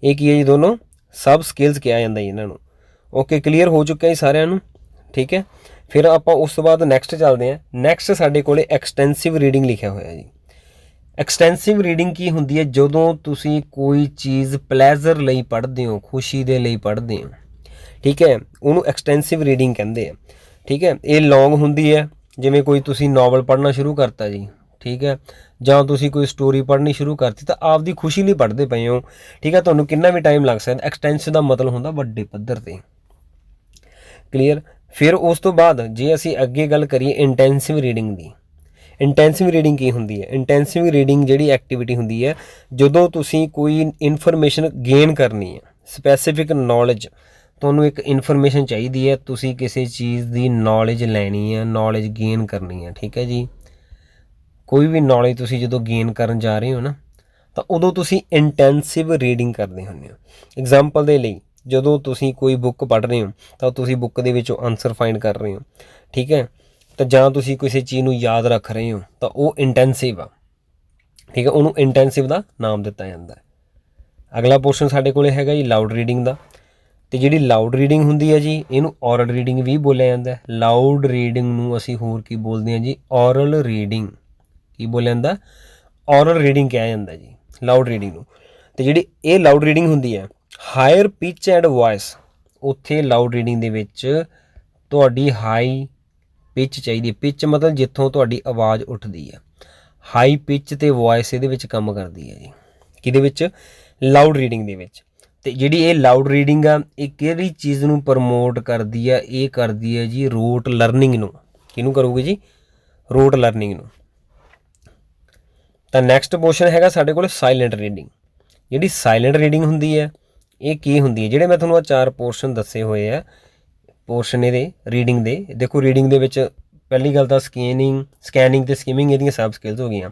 ਇਹ ਕੀ ਹੈ ਜੀ, ਦੋਨੋਂ ਸਬ ਸਕਿੱਲਸ ਕਿਹਾ ਜਾਂਦਾ ਜੀ ਇਹਨਾਂ ਨੂੰ। ਓਕੇ, ਕਲੀਅਰ ਹੋ ਚੁੱਕਾ ਜੀ ਸਾਰਿਆਂ ਨੂੰ, ਠੀਕ ਹੈ। ਫਿਰ ਆਪਾਂ ਉਸ ਤੋਂ ਬਾਅਦ ਨੈਕਸਟ ਚੱਲਦੇ ਹਾਂ। ਨੈਕਸਟ ਸਾਡੇ ਕੋਲੇ ਐਕਸਟੈਂਸਿਵ ਰੀਡਿੰਗ ਲਿਖਿਆ ਹੋਇਆ ਜੀ। ਐਕਸਟੈਂਸਿਵ ਰੀਡਿੰਗ ਕੀ ਹੁੰਦੀ ਹੈ, ਜਦੋਂ ਤੁਸੀਂ ਕੋਈ ਚੀਜ਼ ਪਲੈਜ਼ਰ ਲਈ ਪੜ੍ਹਦੇ ਹੋ, ਖੁਸ਼ੀ ਦੇ ਲਈ ਪੜ੍ਹਦੇ ਹੋ, ਠੀਕ ਹੈ, ਉਹਨੂੰ ਐਕਸਟੈਂਸਿਵ ਰੀਡਿੰਗ ਕਹਿੰਦੇ ਆ, ਠੀਕ ਹੈ। ਇਹ ਲੌਂਗ ਹੁੰਦੀ ਹੈ, ਜਿਵੇਂ ਕੋਈ ਤੁਸੀਂ ਨਾਵਲ ਪੜ੍ਹਨਾ ਸ਼ੁਰੂ ਕਰਤਾ ਜੀ, ਠੀਕ ਹੈ, ਜਾਂ ਤੁਸੀਂ ਕੋਈ ਸਟੋਰੀ ਪੜ੍ਹਨੀ ਸ਼ੁਰੂ ਕਰਤੀ ਤਾਂ ਆਪਦੀ ਖੁਸ਼ੀ ਲਈ ਪੜ੍ਹਦੇ ਪਏ ਹੋ, ਠੀਕ ਹੈ, ਤੁਹਾਨੂੰ ਕਿੰਨਾ ਵੀ ਟਾਈਮ ਲੱਗ ਸਕਦਾ। ਐਕਸਟੈਂਸਿਵ ਦਾ ਮਤਲਬ ਹੁੰਦਾ ਵੱਡੇ ਪੱਧਰ 'ਤੇ, ਕਲੀਅਰ। ਫਿਰ ਉਸ ਤੋਂ ਬਾਅਦ ਜੇ ਅਸੀਂ ਅੱਗੇ ਗੱਲ ਕਰੀਏ ਇੰਟੈਂਸਿਵ ਰੀਡਿੰਗ ਦੀ, ਇੰਟੈਂਸਿਵ ਰੀਡਿੰਗ ਕੀ ਹੁੰਦੀ ਹੈ, ਇੰਟੈਂਸਿਵ ਰੀਡਿੰਗ ਜਿਹੜੀ ਐਕਟੀਵਿਟੀ ਹੁੰਦੀ ਹੈ ਜਦੋਂ ਤੁਸੀਂ ਕੋਈ ਇਨਫੋਰਮੇਸ਼ਨ ਗੇਨ ਕਰਨੀ ਹੈ, ਸਪੈਸੀਫਿਕ ਨੌਲੇਜ, ਤੁਹਾਨੂੰ ਇੱਕ ਇਨਫੋਰਮੇਸ਼ਨ ਚਾਹੀਦੀ ਹੈ, ਤੁਸੀਂ ਕਿਸੇ ਚੀਜ਼ ਦੀ ਨੌਲੇਜ ਲੈਣੀ ਹੈ, ਨੌਲੇਜ ਗੇਨ ਕਰਨੀ ਹੈ, ਠੀਕ ਹੈ ਜੀ। ਕੋਈ ਵੀ ਨੌਲੇਜ ਤੁਸੀਂ ਜਦੋਂ ਗੇਨ ਕਰਨ ਜਾ ਰਹੇ ਹੋ ਨਾ, ਤਾਂ ਉਦੋਂ ਤੁਸੀਂ ਇੰਟੈਂਸਿਵ ਰੀਡਿੰਗ ਕਰਦੇ ਹੁੰਦੇ ਹੋ। ਐਗਜ਼ਾਮਪਲ ਦੇ ਲਈ, ਜਦੋਂ ਤੁਸੀਂ ਕੋਈ ਬੁੱਕ ਪੜ੍ਹ ਰਹੇ ਹੋ ਤਾਂ ਤੁਸੀਂ ਬੁੱਕ ਦੇ ਵਿੱਚੋਂ ਆਨਸਰ ਫਾਈਂਡ ਕਰ ਰਹੇ ਹੋ, ਠੀਕ ਹੈ, ਤਾਂ ਜਾਂ ਤੁਸੀਂ ਕਿਸੇ ਚੀਜ਼ ਨੂੰ ਯਾਦ ਰੱਖ ਰਹੇ ਹੋ ਤਾਂ ਉਹ ਇੰਟੈਂਸਿਵ ਆ, ਠੀਕ ਹੈ, ਉਹਨੂੰ ਇੰਟੈਂਸਿਵ ਦਾ ਨਾਮ ਦਿੱਤਾ ਜਾਂਦਾ ਹੈ। ਅਗਲਾ ਪੋਰਸ਼ਨ ਸਾਡੇ ਕੋਲ ਹੈਗਾ ਜੀ ਲਾਊਡ ਰੀਡਿੰਗ ਦਾ। ਅਤੇ ਜਿਹੜੀ ਲਾਊਡ ਰੀਡਿੰਗ ਹੁੰਦੀ ਹੈ ਜੀ, ਇਹਨੂੰ ਔਰਲ ਰੀਡਿੰਗ ਵੀ ਬੋਲਿਆ ਜਾਂਦਾ। ਲਾਊਡ ਰੀਡਿੰਗ ਨੂੰ ਅਸੀਂ ਹੋਰ ਕੀ ਬੋਲਦੇ ਹਾਂ ਜੀ, ਔਰਲ ਰੀਡਿੰਗ। ਕੀ ਬੋਲਿਆ ਜਾਂਦਾ, ਔਰਲ ਰੀਡਿੰਗ ਕਿਹਾ ਜਾਂਦਾ ਜੀ ਲਾਊਡ ਰੀਡਿੰਗ ਨੂੰ। ਅਤੇ ਜਿਹੜੀ ਇਹ ਲਾਊਡ ਰੀਡਿੰਗ ਹੁੰਦੀ ਹੈ, ਹਾਇਰ ਪਿਚ ਐਂਡ ਵੋਇਸ, ਉੱਥੇ ਲਾਊਡ ਰੀਡਿੰਗ ਦੇ ਵਿੱਚ ਤੁਹਾਡੀ ਹਾਈ ਪਿਚ ਚਾਹੀਦੀ ਹੈ। ਪਿਚ ਮਤਲਬ ਜਿੱਥੋਂ ਤੁਹਾਡੀ ਆਵਾਜ਼ ਉੱਠਦੀ ਹੈ। ਹਾਈ ਪਿਚ ਤੇ ਵੋਇਸ ਇਹਦੇ ਵਿੱਚ ਕੰਮ ਕਰਦੀ ਹੈ ਜੀ। ਕਿਹਦੇ ਵਿੱਚ? ਲਾਊਡ ਰੀਡਿੰਗ ਦੇ ਵਿੱਚ। ਤੇ ਜਿਹੜੀ ਇਹ ਲਾਊਡ ਰੀਡਿੰਗ ਆ, ਇਹ ਕਿਹੜੀ ਚੀਜ਼ ਨੂੰ ਪ੍ਰਮੋਟ ਕਰਦੀ ਆ? ਇਹ ਕਰਦੀ ਹੈ ਜੀ ਰੋਟ ਲਰਨਿੰਗ ਨੂੰ। ਕਿਹਨੂੰ ਕਰੂਗੀ ਜੀ? ਰੋਟ ਲਰਨਿੰਗ ਨੂੰ। ਤਾਂ ਨੈਕਸਟ ਕੁਐਸਚਨ ਹੈਗਾ ਸਾਡੇ ਕੋਲ ਸਾਇਲੈਂਟ ਰੀਡਿੰਗ। ਜਿਹੜੀ ਸਾਇਲੈਂਟ ਰੀਡਿੰਗ ਹੁੰਦੀ ਹੈ, ਇਹ ਕੀ ਹੁੰਦੀ ਹੈ? ਜਿਹੜੇ ਮੈਂ ਤੁਹਾਨੂੰ ਆ 4 ਪੋਰਸ਼ਨ ਦੱਸੇ ਹੋਏ ਆ, ਪੋਰਸ਼ਨ ਇਹਦੇ ਰੀਡਿੰਗ ਦੇ। ਦੇਖੋ ਰੀਡਿੰਗ ਦੇ ਵਿੱਚ ਪਹਿਲੀ ਗੱਲ ਤਾਂ ਸਕੈਨਿੰਗ ਤੇ ਸਕਿਮਿੰਗ ਇਹਦੀਆਂ ਸਬ ਸਕਿੱਲਸ ਹੋ ਗਈਆਂ।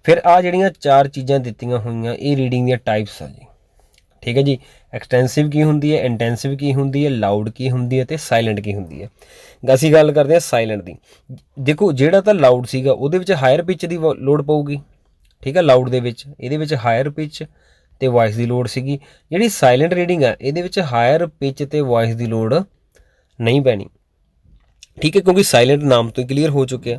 ਫਿਰ ਆ ਜਿਹੜੀਆਂ 4 ਚੀਜ਼ਾਂ ਦਿੱਤੀਆਂ ਹੋਈਆਂ, ਇਹ ਰੀਡਿੰਗ ਦੀਆਂ ਟਾਈਪਸ ਆ ਜੀ। ਠੀਕ ਹੈ ਜੀ। ਐਕਸਟੈਂਸਿਵ ਕੀ ਹੁੰਦੀ ਹੈ, ਇੰਟੈਂਸਿਵ ਕੀ ਹੁੰਦੀ ਹੈ, ਲਾਊਡ ਕੀ ਹੁੰਦੀ ਹੈ, ਅਤੇ ਸਾਇਲੈਂਟ ਕੀ ਹੁੰਦੀ ਹੈ। ਅਸੀਂ ਗੱਲ ਕਰਦੇ ਹਾਂ ਸਾਇਲੈਂਟ ਦੀ। ਦੇਖੋ ਜਿਹੜਾ ਤਾਂ ਲਾਊਡ ਸੀਗਾ ਉਹਦੇ ਵਿੱਚ ਹਾਇਰ ਪਿਚ ਦੀ ਲੋੜ ਪਊਗੀ। ਠੀਕ ਹੈ, ਲਾਊਡ ਦੇ ਵਿੱਚ ਇਹਦੇ ਵਿੱਚ ਹਾਇਰ ਪਿਚ ਅਤੇ ਵੋਇਸ ਦੀ ਲੋੜ ਸੀਗੀ। ਜਿਹੜੀ ਸਾਇਲੈਂਟ ਰੀਡਿੰਗ ਆ ਇਹਦੇ ਵਿੱਚ ਹਾਇਰ ਪਿਚ ਅਤੇ ਵੋਇਸ ਦੀ ਲੋੜ ਨਹੀਂ ਪੈਣੀ। ਠੀਕ ਹੈ, ਕਿਉਂਕਿ ਸਾਇਲੈਂਟ ਨਾਮ ਤੋਂ ਹੀ ਕਲੀਅਰ ਹੋ ਚੁੱਕਿਆ।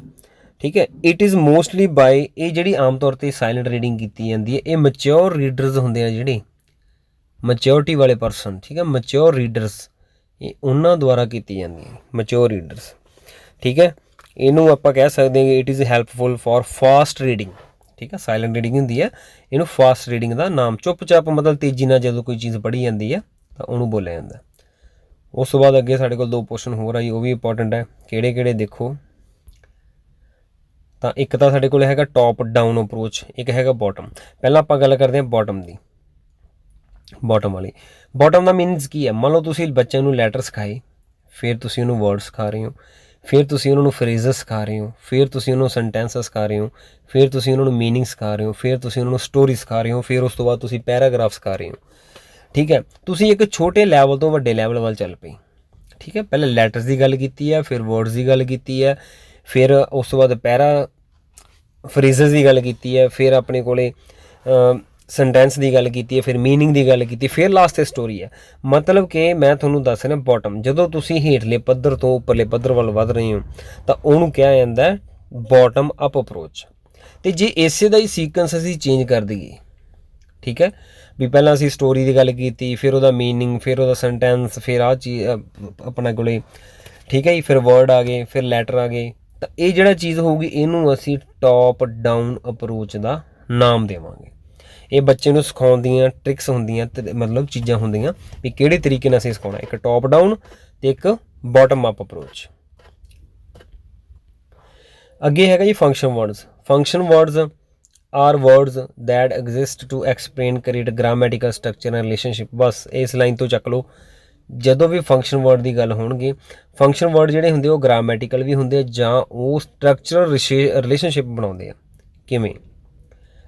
ਠੀਕ ਹੈ। ਇਟ ਇਜ਼ ਮੋਸਟਲੀ ਬਾਈ, ਇਹ ਜਿਹੜੀ ਆਮ ਤੌਰ 'ਤੇ ਸਾਇਲੈਂਟ ਰੀਡਿੰਗ ਕੀਤੀ ਜਾਂਦੀ ਹੈ, ਇਹ ਮੈਚਿਓਰ ਰੀਡਰਸ ਹੁੰਦੇ ਆ, ਜਿਹੜੇ ਮੈਚਿਓਰਿਟੀ ਵਾਲੇ ਪਰਸਨ। ਠੀਕ ਹੈ, ਮੈਚਿਓਰ ਰੀਡਰਸ, ਇਹ ਉਹਨਾਂ ਦੁਆਰਾ ਕੀਤੀ ਜਾਂਦੀ ਹੈ, ਮੈਚਿਓਰ ਰੀਡਰਸ। ਠੀਕ ਹੈ, ਇਹਨੂੰ ਆਪਾਂ ਕਹਿ ਸਕਦੇ ਹਾਂ ਕਿ it is helpful for fast reading. ਠੀਕ ਹੈ, ਸਾਇਲੈਂਟ ਰੀਡਿੰਗ ਹੁੰਦੀ ਹੈ, ਇਹਨੂੰ ਫਾਸਟ ਰੀਡਿੰਗ ਦਾ ਨਾਮ। ਚੁੱਪ-ਚਾਪ ਮਤਲਬ ਤੇਜ਼ੀ ਨਾਲ ਜਦੋਂ ਕੋਈ ਚੀਜ਼ ਪੜ੍ਹੀ ਜਾਂਦੀ ਹੈ ਤਾਂ ਉਹਨੂੰ ਬੋਲਿਆ ਜਾਂਦਾ। ਉਸ ਤੋਂ ਬਾਅਦ ਅੱਗੇ ਸਾਡੇ ਕੋਲ 2 ਕੁਐਸਚਨ ਹੋਰ ਆਈ, ਉਹ ਵੀ ਇੰਪੋਰਟੈਂਟ ਹੈ। ਕਿਹੜੇ ਦੇਖੋ ਤਾਂ ਇੱਕ ਤਾਂ ਸਾਡੇ ਕੋਲ ਹੈਗਾ ਟੌਪ ਡਾਊਨ ਅਪਰੋਚ, ਇੱਕ ਹੈਗਾ ਬੋਟਮ। ਪਹਿਲਾਂ ਆਪਾਂ ਗੱਲ ਕਰਦੇ ਹਾਂ ਬੋਟਮ ਦੀ। ਬੋਟਮ ਵਾਲੀ, ਬੋਟਮ ਦਾ ਮੀਨਿੰਗਸ ਕੀ ਹੈ? ਮੰਨ ਲਓ ਤੁਸੀਂ ਬੱਚਿਆਂ ਨੂੰ ਲੈਟਰ ਸਿਖਾਏ, ਫਿਰ ਤੁਸੀਂ ਉਹਨੂੰ ਵਰਡ ਸਿਖਾ ਰਹੇ ਹੋ, ਫਿਰ ਤੁਸੀਂ ਉਹਨਾਂ ਨੂੰ ਫਰੇਜ਼ਸ ਸਿਖਾ ਰਹੇ ਹੋ, ਫਿਰ ਤੁਸੀਂ ਉਹਨੂੰ ਸੈਂਟੈਂਸ ਸਿਖਾ ਰਹੇ ਹੋ, ਫਿਰ ਤੁਸੀਂ ਉਹਨਾਂ ਨੂੰ ਮੀਨਿੰਗ ਸਿਖਾ ਰਹੇ ਹੋ, ਫਿਰ ਤੁਸੀਂ ਉਹਨਾਂ ਨੂੰ ਸਟੋਰੀ ਸਿਖਾ ਰਹੇ ਹੋ, ਫਿਰ ਉਸ ਤੋਂ ਬਾਅਦ ਤੁਸੀਂ ਪੈਰਾਗ੍ਰਾਫ ਸਿਖਾ ਰਹੇ ਹੋ। ਠੀਕ ਹੈ, ਤੁਸੀਂ ਇੱਕ ਛੋਟੇ ਲੈਵਲ ਤੋਂ ਵੱਡੇ ਲੈਵਲ ਵੱਲ ਚੱਲ ਪਏ। ਠੀਕ ਹੈ, ਪਹਿਲਾਂ ਲੈਟਰਸ ਦੀ ਗੱਲ ਕੀਤੀ ਹੈ, ਫਿਰ ਵਰਡਸ ਦੀ ਗੱਲ ਕੀਤੀ ਹੈ, ਫਿਰ ਉਸ ਤੋਂ ਬਾਅਦ ਫਰੇਜ਼ਸ ਦੀ ਗੱਲ ਕੀਤੀ ਹੈ, ਫਿਰ ਆਪਣੇ ਕੋਲੇ ਸੈਂਟੈਂਸ ਦੀ ਗੱਲ ਕੀਤੀ ਹੈ, ਫਿਰ ਮੀਨਿੰਗ ਦੀ ਗੱਲ ਕੀਤੀ, ਫਿਰ ਲਾਸਟ 'ਤੇ ਸਟੋਰੀ ਹੈ। ਮਤਲਬ ਕਿ ਮੈਂ ਤੁਹਾਨੂੰ ਦੱਸ ਰਿਹਾ ਬੋਟਮ, ਜਦੋਂ ਤੁਸੀਂ ਹੇਠਲੇ ਪੱਧਰ ਤੋਂ ਉੱਪਰਲੇ ਪੱਧਰ ਵੱਲ ਵੱਧ ਰਹੇ ਹੋ ਤਾਂ ਉਹਨੂੰ ਕਿਹਾ ਜਾਂਦਾ ਬੋਟਮ ਅਪ ਅਪਰੋਚ। ਅਤੇ ਜੇ ਇਸੇ ਦਾ ਹੀ ਸੀਕੁਐਂਸ ਅਸੀਂ ਚੇਂਜ ਕਰ ਦਈਏ, ਠੀਕ ਹੈ, ਵੀ ਪਹਿਲਾਂ ਅਸੀਂ ਸਟੋਰੀ ਦੀ ਗੱਲ ਕੀਤੀ, ਫਿਰ ਉਹਦਾ ਮੀਨਿੰਗ, ਫਿਰ ਉਹਦਾ ਸੈਂਟੈਂਸ, ਫਿਰ ਆਹ ਚੀਜ਼ ਆਪਣੇ ਕੋਲੇ, ਠੀਕ ਹੈ ਜੀ, ਫਿਰ ਵਰਡ ਆ ਗਏ, ਫਿਰ ਲੈਟਰ ਆ ਗਏ, ਤਾਂ ਇਹ ਜਿਹੜਾ ਚੀਜ਼ ਹੋਊਗੀ ਇਹਨੂੰ ਅਸੀਂ ਟੌਪ ਡਾਊਨ ਅਪਰੋਚ ਦਾ ਨਾਮ ਦੇਵਾਂਗੇ। ਇਹ ਬੱਚੇ ਨੂੰ ਸਿਖਾਉਣ ਦੀਆਂ ਟ੍ਰਿਕਸ ਹੁੰਦੀਆਂ, ਮਤਲਬ ਚੀਜ਼ਾਂ ਹੁੰਦੀਆਂ ਵੀ ਕਿਹੜੇ ਤਰੀਕੇ ਨਾਲ ਅਸੀਂ ਸਿਖਾਉਣਾ, ਇੱਕ ਟੌਪ ਡਾਊਨ ਅਤੇ ਇੱਕ ਬੋਟਮ ਅਪ ਅਪਰੋਚ। ਅੱਗੇ ਹੈਗਾ ਜੀ function words. Function words are words that exist to explain create grammatical structure and relationship. ਬਸ ਇਸ ਲਾਈਨ ਤੋਂ ਚੱਕ ਲਓ, ਜਦੋਂ ਵੀ ਫੰਕਸ਼ਨ ਵਰਡ ਦੀ ਗੱਲ ਹੋਣਗੇ, ਫੰਕਸ਼ਨ ਵਰਡ ਜਿਹੜੇ ਹੁੰਦੇ ਉਹ ਗ੍ਰਾਮੈਟੀਕਲ ਵੀ ਹੁੰਦੇ ਆ ਜਾਂ ਉਹ ਸਟਰਕਚਰਲ ਰਿਲੇਸ਼ਨਸ਼ਿਪ ਬਣਾਉਂਦੇ ਆ। ਕਿਵੇਂ?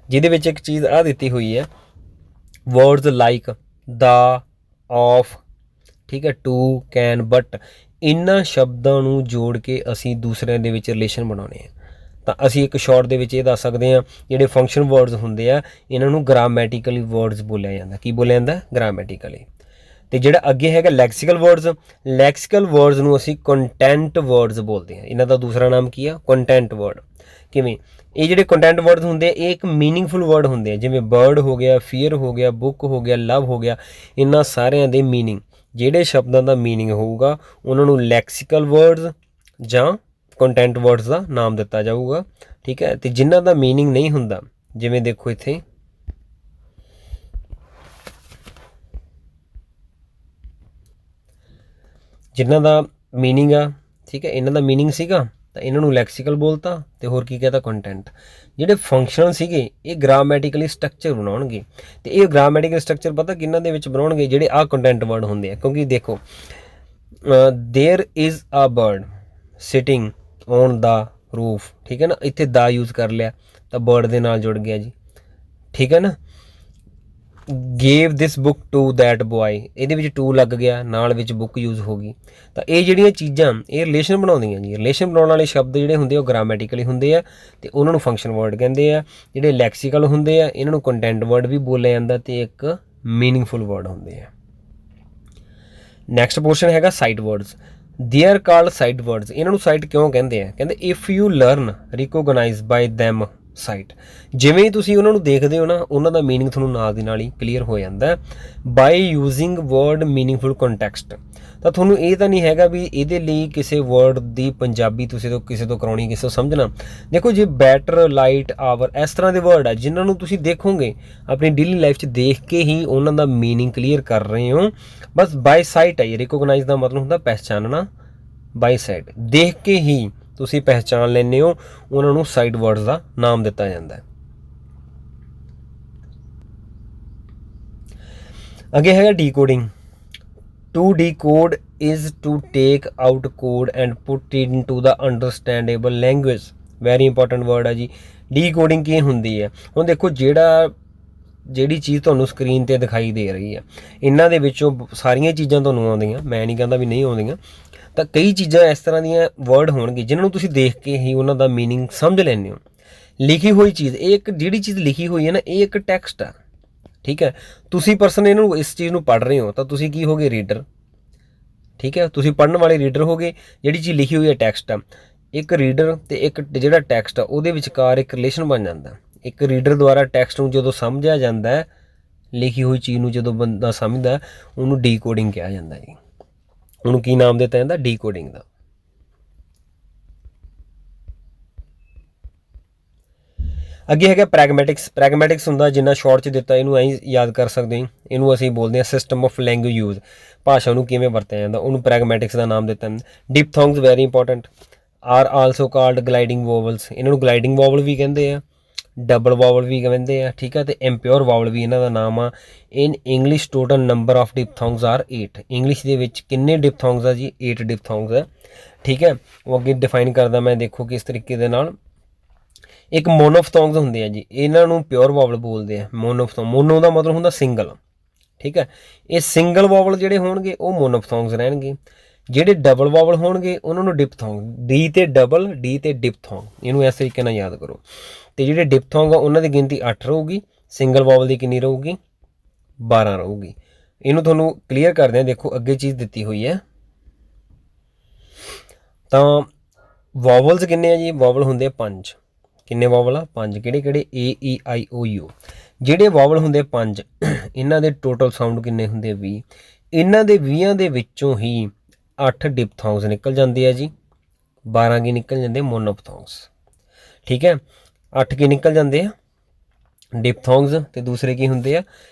ਜਿਹਦੇ ਵਿੱਚ ਇੱਕ ਚੀਜ਼ ਆਹ ਦਿੱਤੀ ਹੋਈ ਹੈ, ਵਰਡਸ ਲਾਈਕ ਦਾ, ਆਫ, ਠੀਕ ਹੈ, ਟੂ, ਕੈਨ, ਬਟ, ਇਹਨਾਂ ਸ਼ਬਦਾਂ ਨੂੰ ਜੋੜ ਕੇ ਅਸੀਂ ਦੂਸਰਿਆਂ ਦੇ ਵਿੱਚ ਰਿਲੇਸ਼ਨ ਬਣਾਉਣੇ ਆ। ਤਾਂ ਅਸੀਂ ਇੱਕ ਸ਼ਾਰਟ ਦੇ ਵਿੱਚ ਇਹ ਦੱਸ ਸਕਦੇ ਹਾਂ, ਜਿਹੜੇ ਫੰਕਸ਼ਨ ਵਰਡਸ ਹੁੰਦੇ ਆ ਇਹਨਾਂ ਨੂੰ ਗ੍ਰਾਮੈਟੀਕਲੀ ਵਰਡਸ ਬੋਲਿਆ ਜਾਂਦਾ। ਕੀ ਬੋਲਿਆ ਜਾਂਦਾ? ਗ੍ਰਾਮੈਟੀਕਲੀ। ਅਤੇ ਜਿਹੜਾ ਅੱਗੇ ਹੈਗਾ ਲੈਕਸੀਕਲ ਵਰਡਸ, ਲੈਕਸੀਕਲ ਵਰਡਸ ਨੂੰ ਅਸੀਂ ਕੰਟੈਂਟ ਵਰਡਸ ਬੋਲਦੇ ਹਾਂ। ਇਹਨਾਂ ਦਾ ਦੂਸਰਾ ਨਾਮ ਕੀ ਆ? Content word. ਕਿਵੇਂ? ਇਹ ਜਿਹੜੇ ਕੰਟੈਂਟ ਵਰਡਸ ਹੁੰਦੇ ਆ ਇਹ ਇੱਕ ਮੀਨਿੰਗਫੁਲ ਵਰਡ ਹੁੰਦੇ ਆ, ਜਿਵੇਂ ਬਰਡ ਹੋ ਗਿਆ, ਫੀਅਰ ਹੋ ਗਿਆ, ਬੁੱਕ ਹੋ ਗਿਆ, ਲਵ ਹੋ ਗਿਆ। ਇਹਨਾਂ ਸਾਰਿਆਂ ਦੇ ਮੀਨਿੰਗ, ਜਿਹੜੇ ਸ਼ਬਦਾਂ ਦਾ ਮੀਨਿੰਗ ਹੋਊਗਾ ਉਹਨਾਂ ਨੂੰ ਲੈਕਸੀਕਲ ਵਰਡਸ ਜਾਂ ਕੰਟੈਂਟ ਵਰਡਸ ਦਾ ਨਾਮ ਦਿੱਤਾ ਜਾਊਗਾ। ਠੀਕ ਹੈ, ਅਤੇ ਜਿਨ੍ਹਾਂ ਦਾ ਮੀਨਿੰਗ ਨਹੀਂ ਹੁੰਦਾ, ਜਿਵੇਂ ਦੇਖੋ ਇੱਥੇ ਜਿਨ੍ਹਾਂ ਦਾ ਮੀਨਿੰਗ ਆ, ਠੀਕ ਹੈ, ਇਹਨਾਂ ਦਾ ਮੀਨਿੰਗ ਸੀਗਾ ਤਾਂ ਇਹਨਾਂ ਨੂੰ ਲੈਕਸੀਕਲ ਬੋਲਤਾ, ਅਤੇ ਹੋਰ ਕੀ ਕਹਿਤਾ? ਕੰਟੈਂਟ। ਜਿਹੜੇ ਫੰਕਸ਼ਨਲ ਸੀਗੇ ਇਹ ਗ੍ਰਾਮੈਟੀਕਲੀ ਸਟਰਕਚਰ ਬਣਾਉਣਗੇ, ਅਤੇ ਇਹ ਗ੍ਰਾਮੈਟੀਕਲ ਸਟਰਕਚਰ ਪਤਾ ਕਿਹਨਾਂ ਦੇ ਵਿੱਚ ਬਣਾਉਣਗੇ? ਜਿਹੜੇ ਆਹ ਕੰਟੈਂਟ ਵਰਡ ਹੁੰਦੇ ਆ। ਕਿਉਂਕਿ ਦੇਖੋ there is a bird sitting on the roof, ਠੀਕ ਹੈ ਨਾ, ਇੱਥੇ ਦਾ ਯੂਜ਼ ਕਰ ਲਿਆ ਤਾਂ ਬਰਡ ਦੇ ਨਾਲ ਜੁੜ ਗਿਆ ਜੀ। ਠੀਕ ਹੈ ਨਾ। Gave this book to that boy, ਇਹਦੇ ਵਿੱਚ ਟੂ ਲੱਗ ਗਿਆ, ਨਾਲ ਵਿੱਚ ਬੁੱਕ ਯੂਜ਼ ਹੋ ਗਈ। ਤਾਂ ਇਹ ਜਿਹੜੀਆਂ ਚੀਜ਼ਾਂ ਇਹ ਰਿਲੇਸ਼ਨ ਬਣਾਉਂਦੀਆਂ ਜੀ। ਰਿਲੇਸ਼ਨ ਬਣਾਉਣ ਵਾਲੇ ਸ਼ਬਦ ਜਿਹੜੇ ਹੁੰਦੇ ਉਹ ਗ੍ਰਾਮੈਟੀਕਲੀ ਹੁੰਦੇ ਆ ਅਤੇ ਉਹਨਾਂ ਨੂੰ ਫੰਕਸ਼ਨ ਵਰਡ ਕਹਿੰਦੇ ਆ। ਜਿਹੜੇ ਲੈਕਸੀਕਲ ਹੁੰਦੇ ਆ ਇਹਨਾਂ ਨੂੰ ਕੰਟੈਂਟ ਵਰਡ ਵੀ ਬੋਲਿਆ ਜਾਂਦਾ ਅਤੇ ਇੱਕ ਮੀਨਿੰਗਫੁਲ ਵਰਡ ਹੁੰਦੇ ਆ। ਨੈਕਸਟ ਪੋਰਸ਼ਨ ਹੈਗਾ sight words. They are called sight words. ਇਹਨਾਂ ਨੂੰ ਸਾਈਟ ਕਿਉਂ ਕਹਿੰਦੇ ਆ? ਕਹਿੰਦੇ if you learn recognize by them sight. ਜਿਵੇਂ ਹੀ ਤੁਸੀਂ ਉਹਨਾਂ ਨੂੰ ਦੇਖਦੇ ਹੋ ਨਾ, ਉਹਨਾਂ ਦਾ ਮੀਨਿੰਗ ਤੁਹਾਨੂੰ ਨਾਲ ਦੀ ਨਾਲ ਹੀ ਕਲੀਅਰ ਹੋ ਜਾਂਦਾ ਬਾਈ ਯੂਜ਼ਿੰਗ ਵਰਡ ਮੀਨਿੰਗਫੁਲ ਕੰਟੈਕਸਟ। ਤਾਂ ਤੁਹਾਨੂੰ ਇਹ ਤਾਂ ਨਹੀਂ ਹੈਗਾ ਵੀ ਇਹਦੇ ਲਈ ਕਿਸੇ ਵਰਡ ਦੀ ਪੰਜਾਬੀ ਤੁਸੀਂ ਕਿਸੇ ਤੋਂ ਕਰਾਉਣੀ, ਕਿਸੇ ਤੋਂ ਸਮਝਣਾ। ਦੇਖੋ ਜੇ ਬੈਟਰ, ਲਾਈਟ, ਆਵਰ, ਇਸ ਤਰ੍ਹਾਂ ਦੇ ਵਰਡ ਆ ਜਿਨ੍ਹਾਂ ਨੂੰ ਤੁਸੀਂ ਦੇਖੋਗੇ ਆਪਣੀ ਡੇਲੀ ਲਾਈਫ 'ਚ, ਦੇਖ ਕੇ ਹੀ ਉਹਨਾਂ ਦਾ ਮੀਨਿੰਗ ਕਲੀਅਰ ਕਰ ਰਹੇ ਹੋ। ਬਸ ਬਾਈ ਸਾਈਟ ਹੈ, ਰਿਕੋਗਨਾਈਜ਼ ਦਾ ਮਤਲਬ ਹੁੰਦਾ ਪਹਿਚਾਨਣਾ। ਬਾਈ ਸਾਈਟ ਦੇਖ ਕੇ ਹੀ ਤੁਸੀਂ ਪਹਿਚਾਨ ਲੈਂਦੇ ਹੋ, ਉਹਨਾਂ ਨੂੰ ਸਾਈਟ ਵਰਡਸ ਦਾ ਨਾਮ ਦਿੱਤਾ ਜਾਂਦਾ ਹੈ। ਅੱਗੇ ਹੈਗਾ decoding. To decode is to take out code and put it into the understandable language. Very important word ਹੈ ਜੀ। ਡੀਕੋਡਿੰਗ ਕੀ ਹੁੰਦੀ ਹੈ? ਹੁਣ ਦੇਖੋ ਜਿਹੜੀ ਚੀਜ਼ ਤੁਹਾਨੂੰ ਸਕਰੀਨ 'ਤੇ ਦਿਖਾਈ ਦੇ ਰਹੀ ਹੈ, ਇਹਨਾਂ ਦੇ ਵਿੱਚੋਂ ਸਾਰੀਆਂ ਚੀਜ਼ਾਂ ਤੁਹਾਨੂੰ ਆਉਂਦੀਆਂ, ਮੈਂ ਨਹੀਂ ਕਹਿੰਦਾ ਵੀ ਨਹੀਂ ਆਉਂਦੀਆਂ। ਤਾਂ ਕਈ ਚੀਜ਼ਾਂ ਇਸ ਤਰ੍ਹਾਂ ਦੀਆਂ ਵਰਡ ਹੋਣਗੇ ਜਿਨ੍ਹਾਂ ਨੂੰ ਤੁਸੀਂ ਦੇਖ ਕੇ ਹੀ ਉਹਨਾਂ ਦਾ ਮੀਨਿੰਗ ਸਮਝ ਲੈਂਦੇ ਹੋ। ਲਿਖੀ ਹੋਈ ਚੀਜ਼, ਇਹ ਇੱਕ ਜਿਹੜੀ ਚੀਜ਼ ਲਿਖੀ ਹੋਈ ਹੈ ਨਾ, ਇਹ ਇੱਕ ਟੈਕਸਟ ਆ, ਠੀਕ ਹੈ। ਤੁਸੀਂ ਪਰਸਨ ਇਹਨੂੰ, ਇਸ ਚੀਜ਼ ਨੂੰ ਪੜ੍ਹ ਰਹੇ ਹੋ, ਤਾਂ ਤੁਸੀਂ ਕੀ ਹੋਗੇ? ਰੀਡਰ, ਠੀਕ ਹੈ। ਤੁਸੀਂ ਪੜ੍ਹਨ ਵਾਲੇ ਰੀਡਰ ਹੋਗੇ। ਜਿਹੜੀ ਚੀਜ਼ ਲਿਖੀ ਹੋਈ ਹੈ ਟੈਕਸਟ ਆ। ਇੱਕ ਰੀਡਰ ਤੇ ਇੱਕ ਜਿਹੜਾ ਟੈਕਸਟ ਆ, ਉਹਦੇ ਵਿਚਕਾਰ ਇੱਕ ਰਿਲੇਸ਼ਨ ਬਣ ਜਾਂਦਾ। ਇੱਕ ਰੀਡਰ ਦੁਆਰਾ ਟੈਕਸਟ ਨੂੰ ਜਦੋਂ ਸਮਝਿਆ ਜਾਂਦਾ, ਲਿਖੀ ਹੋਈ ਚੀਜ਼ ਨੂੰ ਜਦੋਂ ਬੰਦਾ ਸਮਝਦਾ, ਉਹਨੂੰ ਡੀਕੋਡਿੰਗ ਕਿਹਾ ਜਾਂਦਾ ਜੀ। ਉਹਨੂੰ ਕੀ ਨਾਮ ਦਿੱਤਾ ਜਾਂਦਾ? ਡੀਕੋਡਿੰਗ ਦਾ। ਅੱਗੇ ਹੈਗਾ ਪ੍ਰੈਗਮੈਟਿਕਸ। ਪ੍ਰੈਗਮੈਟਿਕਸ ਹੁੰਦਾ, ਜਿੰਨਾ ਸ਼ਾਰਟ 'ਚ ਦਿੱਤਾ ਇਹਨੂੰ ਐਂ ਯਾਦ ਕਰ ਸਕਦੇ ਹਾਂ। ਇਹਨੂੰ ਅਸੀਂ ਬੋਲਦੇ ਹਾਂ ਸਿਸਟਮ ਆਫ ਲੈਂਗੁਏਜ ਯੂਜ਼, ਭਾਸ਼ਾ ਨੂੰ ਕਿਵੇਂ ਵਰਤਿਆ ਜਾਂਦਾ, ਉਹਨੂੰ ਪ੍ਰੈਗਮੈਟਿਕਸ ਦਾ ਨਾਮ ਦਿੱਤਾ। Diphthongs very important, are also called gliding vowels. ਇਹਨਾਂ ਨੂੰ ਗਲਾਈਡਿੰਗ ਵੋਵਲ ਵੀ ਕਹਿੰਦੇ ਆ, ਡਬਲ ਵਾਵਲ ਵੀ ਕਹਿੰਦੇ ਆ, ਠੀਕ ਹੈ। ਤੇ ਇੰਪਿਓਰ ਵਾਵਲ ਵੀ ਇਹਨਾਂ ਦਾ ਨਾਮ ਆ। In English total number of diphthongs are 8। English ਦੇ ਵਿੱਚ ਕਿੰਨੇ ਡਿਪਥੋਂਗਸ ਆ ਜੀ? 8 ਡਿਪਥੋਂਗਸ ਆ, ਠੀਕ ਹੈ। ਉਹ ਅੱਗੇ ਡਿਫਾਈਨ ਕਰਦਾ ਮੈਂ, ਦੇਖੋ ਕਿਸ ਤਰੀਕੇ ਦੇ ਨਾਲ। ਇੱਕ ਮੋਨੋਫਥੋਂਗਸ ਹੁੰਦੇ ਆ ਜੀ, ਇਹਨਾਂ ਨੂੰ ਪਿਓਰ ਵਾਵਲ ਬੋਲਦੇ ਆ। ਮੋਨੋ ਦਾ ਮਤਲਬ ਹੁੰਦਾ ਸਿੰਗਲ, ਠੀਕ ਹੈ। ਇਹ ਸਿੰਗਲ ਵਾਵਲ ਜਿਹੜੇ ਹੋਣਗੇ ਉਹ ਮੋਨੋਫਥੋਂਗਸ ਰਹਿਣਗੇ। ਜਿਹੜੇ ਡਬਲ ਵਾਵਲ ਹੋਣਗੇ ਉਹਨਾਂ ਨੂੰ ਡਿਪਥੋਂਗ। ਡੀ ਤੇ ਡਬਲ, ਡੀ ਤੇ ਡਿਪਥੋਂਗ, ਇਹਨੂੰ ਇਸ ਤਰੀਕੇ ਨਾਲ ਯਾਦ ਕਰੋ। ਤੇ ਜਿਹੜੇ ਡਿਪਥੋਂਗ ਆ ਉਹਨਾਂ ਦੀ ਗਿਣਤੀ 8 ਰਹੂਗੀ। ਸਿੰਗਲ ਵਾਵਲ ਦੀ ਕਿੰਨੀ ਰਹੂਗੀ? 12 ਰਹੂਗੀ। ਇਹਨੂੰ ਤੁਹਾਨੂੰ ਕਲੀਅਰ ਕਰਦੇ ਹਾਂ। ਦੇਖੋ ਅੱਗੇ ਚੀਜ਼ ਦਿੱਤੀ ਹੋਈ ਹੈ। ਤਾਂ ਵਾਵਲਸ ਕਿੰਨੇ ਆ ਜੀ? ਵਾਵਲ ਹੁੰਦੇ ਆ 5। ਕਿੰਨੇ ਵਾਵਲ ਆ? 5। ਕਿਹੜੇ ਕਿਹੜੇ? ਏ, ਈ, ਆਈ, ਓ, ਯੂ। ਜਿਹੜੇ ਵਾਵਲ ਹੁੰਦੇ 5, ਇਹਨਾਂ ਦੇ ਟੋਟਲ ਸਾਊਂਡ ਕਿੰਨੇ ਹੁੰਦੇ? 20। ਇਹਨਾਂ ਦੇ 20 ਦੇ ਵਿੱਚੋਂ ਹੀ 8 ਡਿਪਥੋਂਗਸ ਨਿਕਲ ਜਾਂਦੇ ਆ ਜੀ, 12 ਕੀ ਨਿਕਲ ਜਾਂਦੇ? ਮੋਨੋਫਥੋਂਗਸ, ਠੀਕ ਹੈ। 8 ਕੀ ਨਿਕਲ ਜਾਂਦੇ ਆ? ਡਿਪਥੋਂਗਸ। ਤੇ ਦੂਸਰੇ ਕੀ ਹੁੰਦੇ ਆ?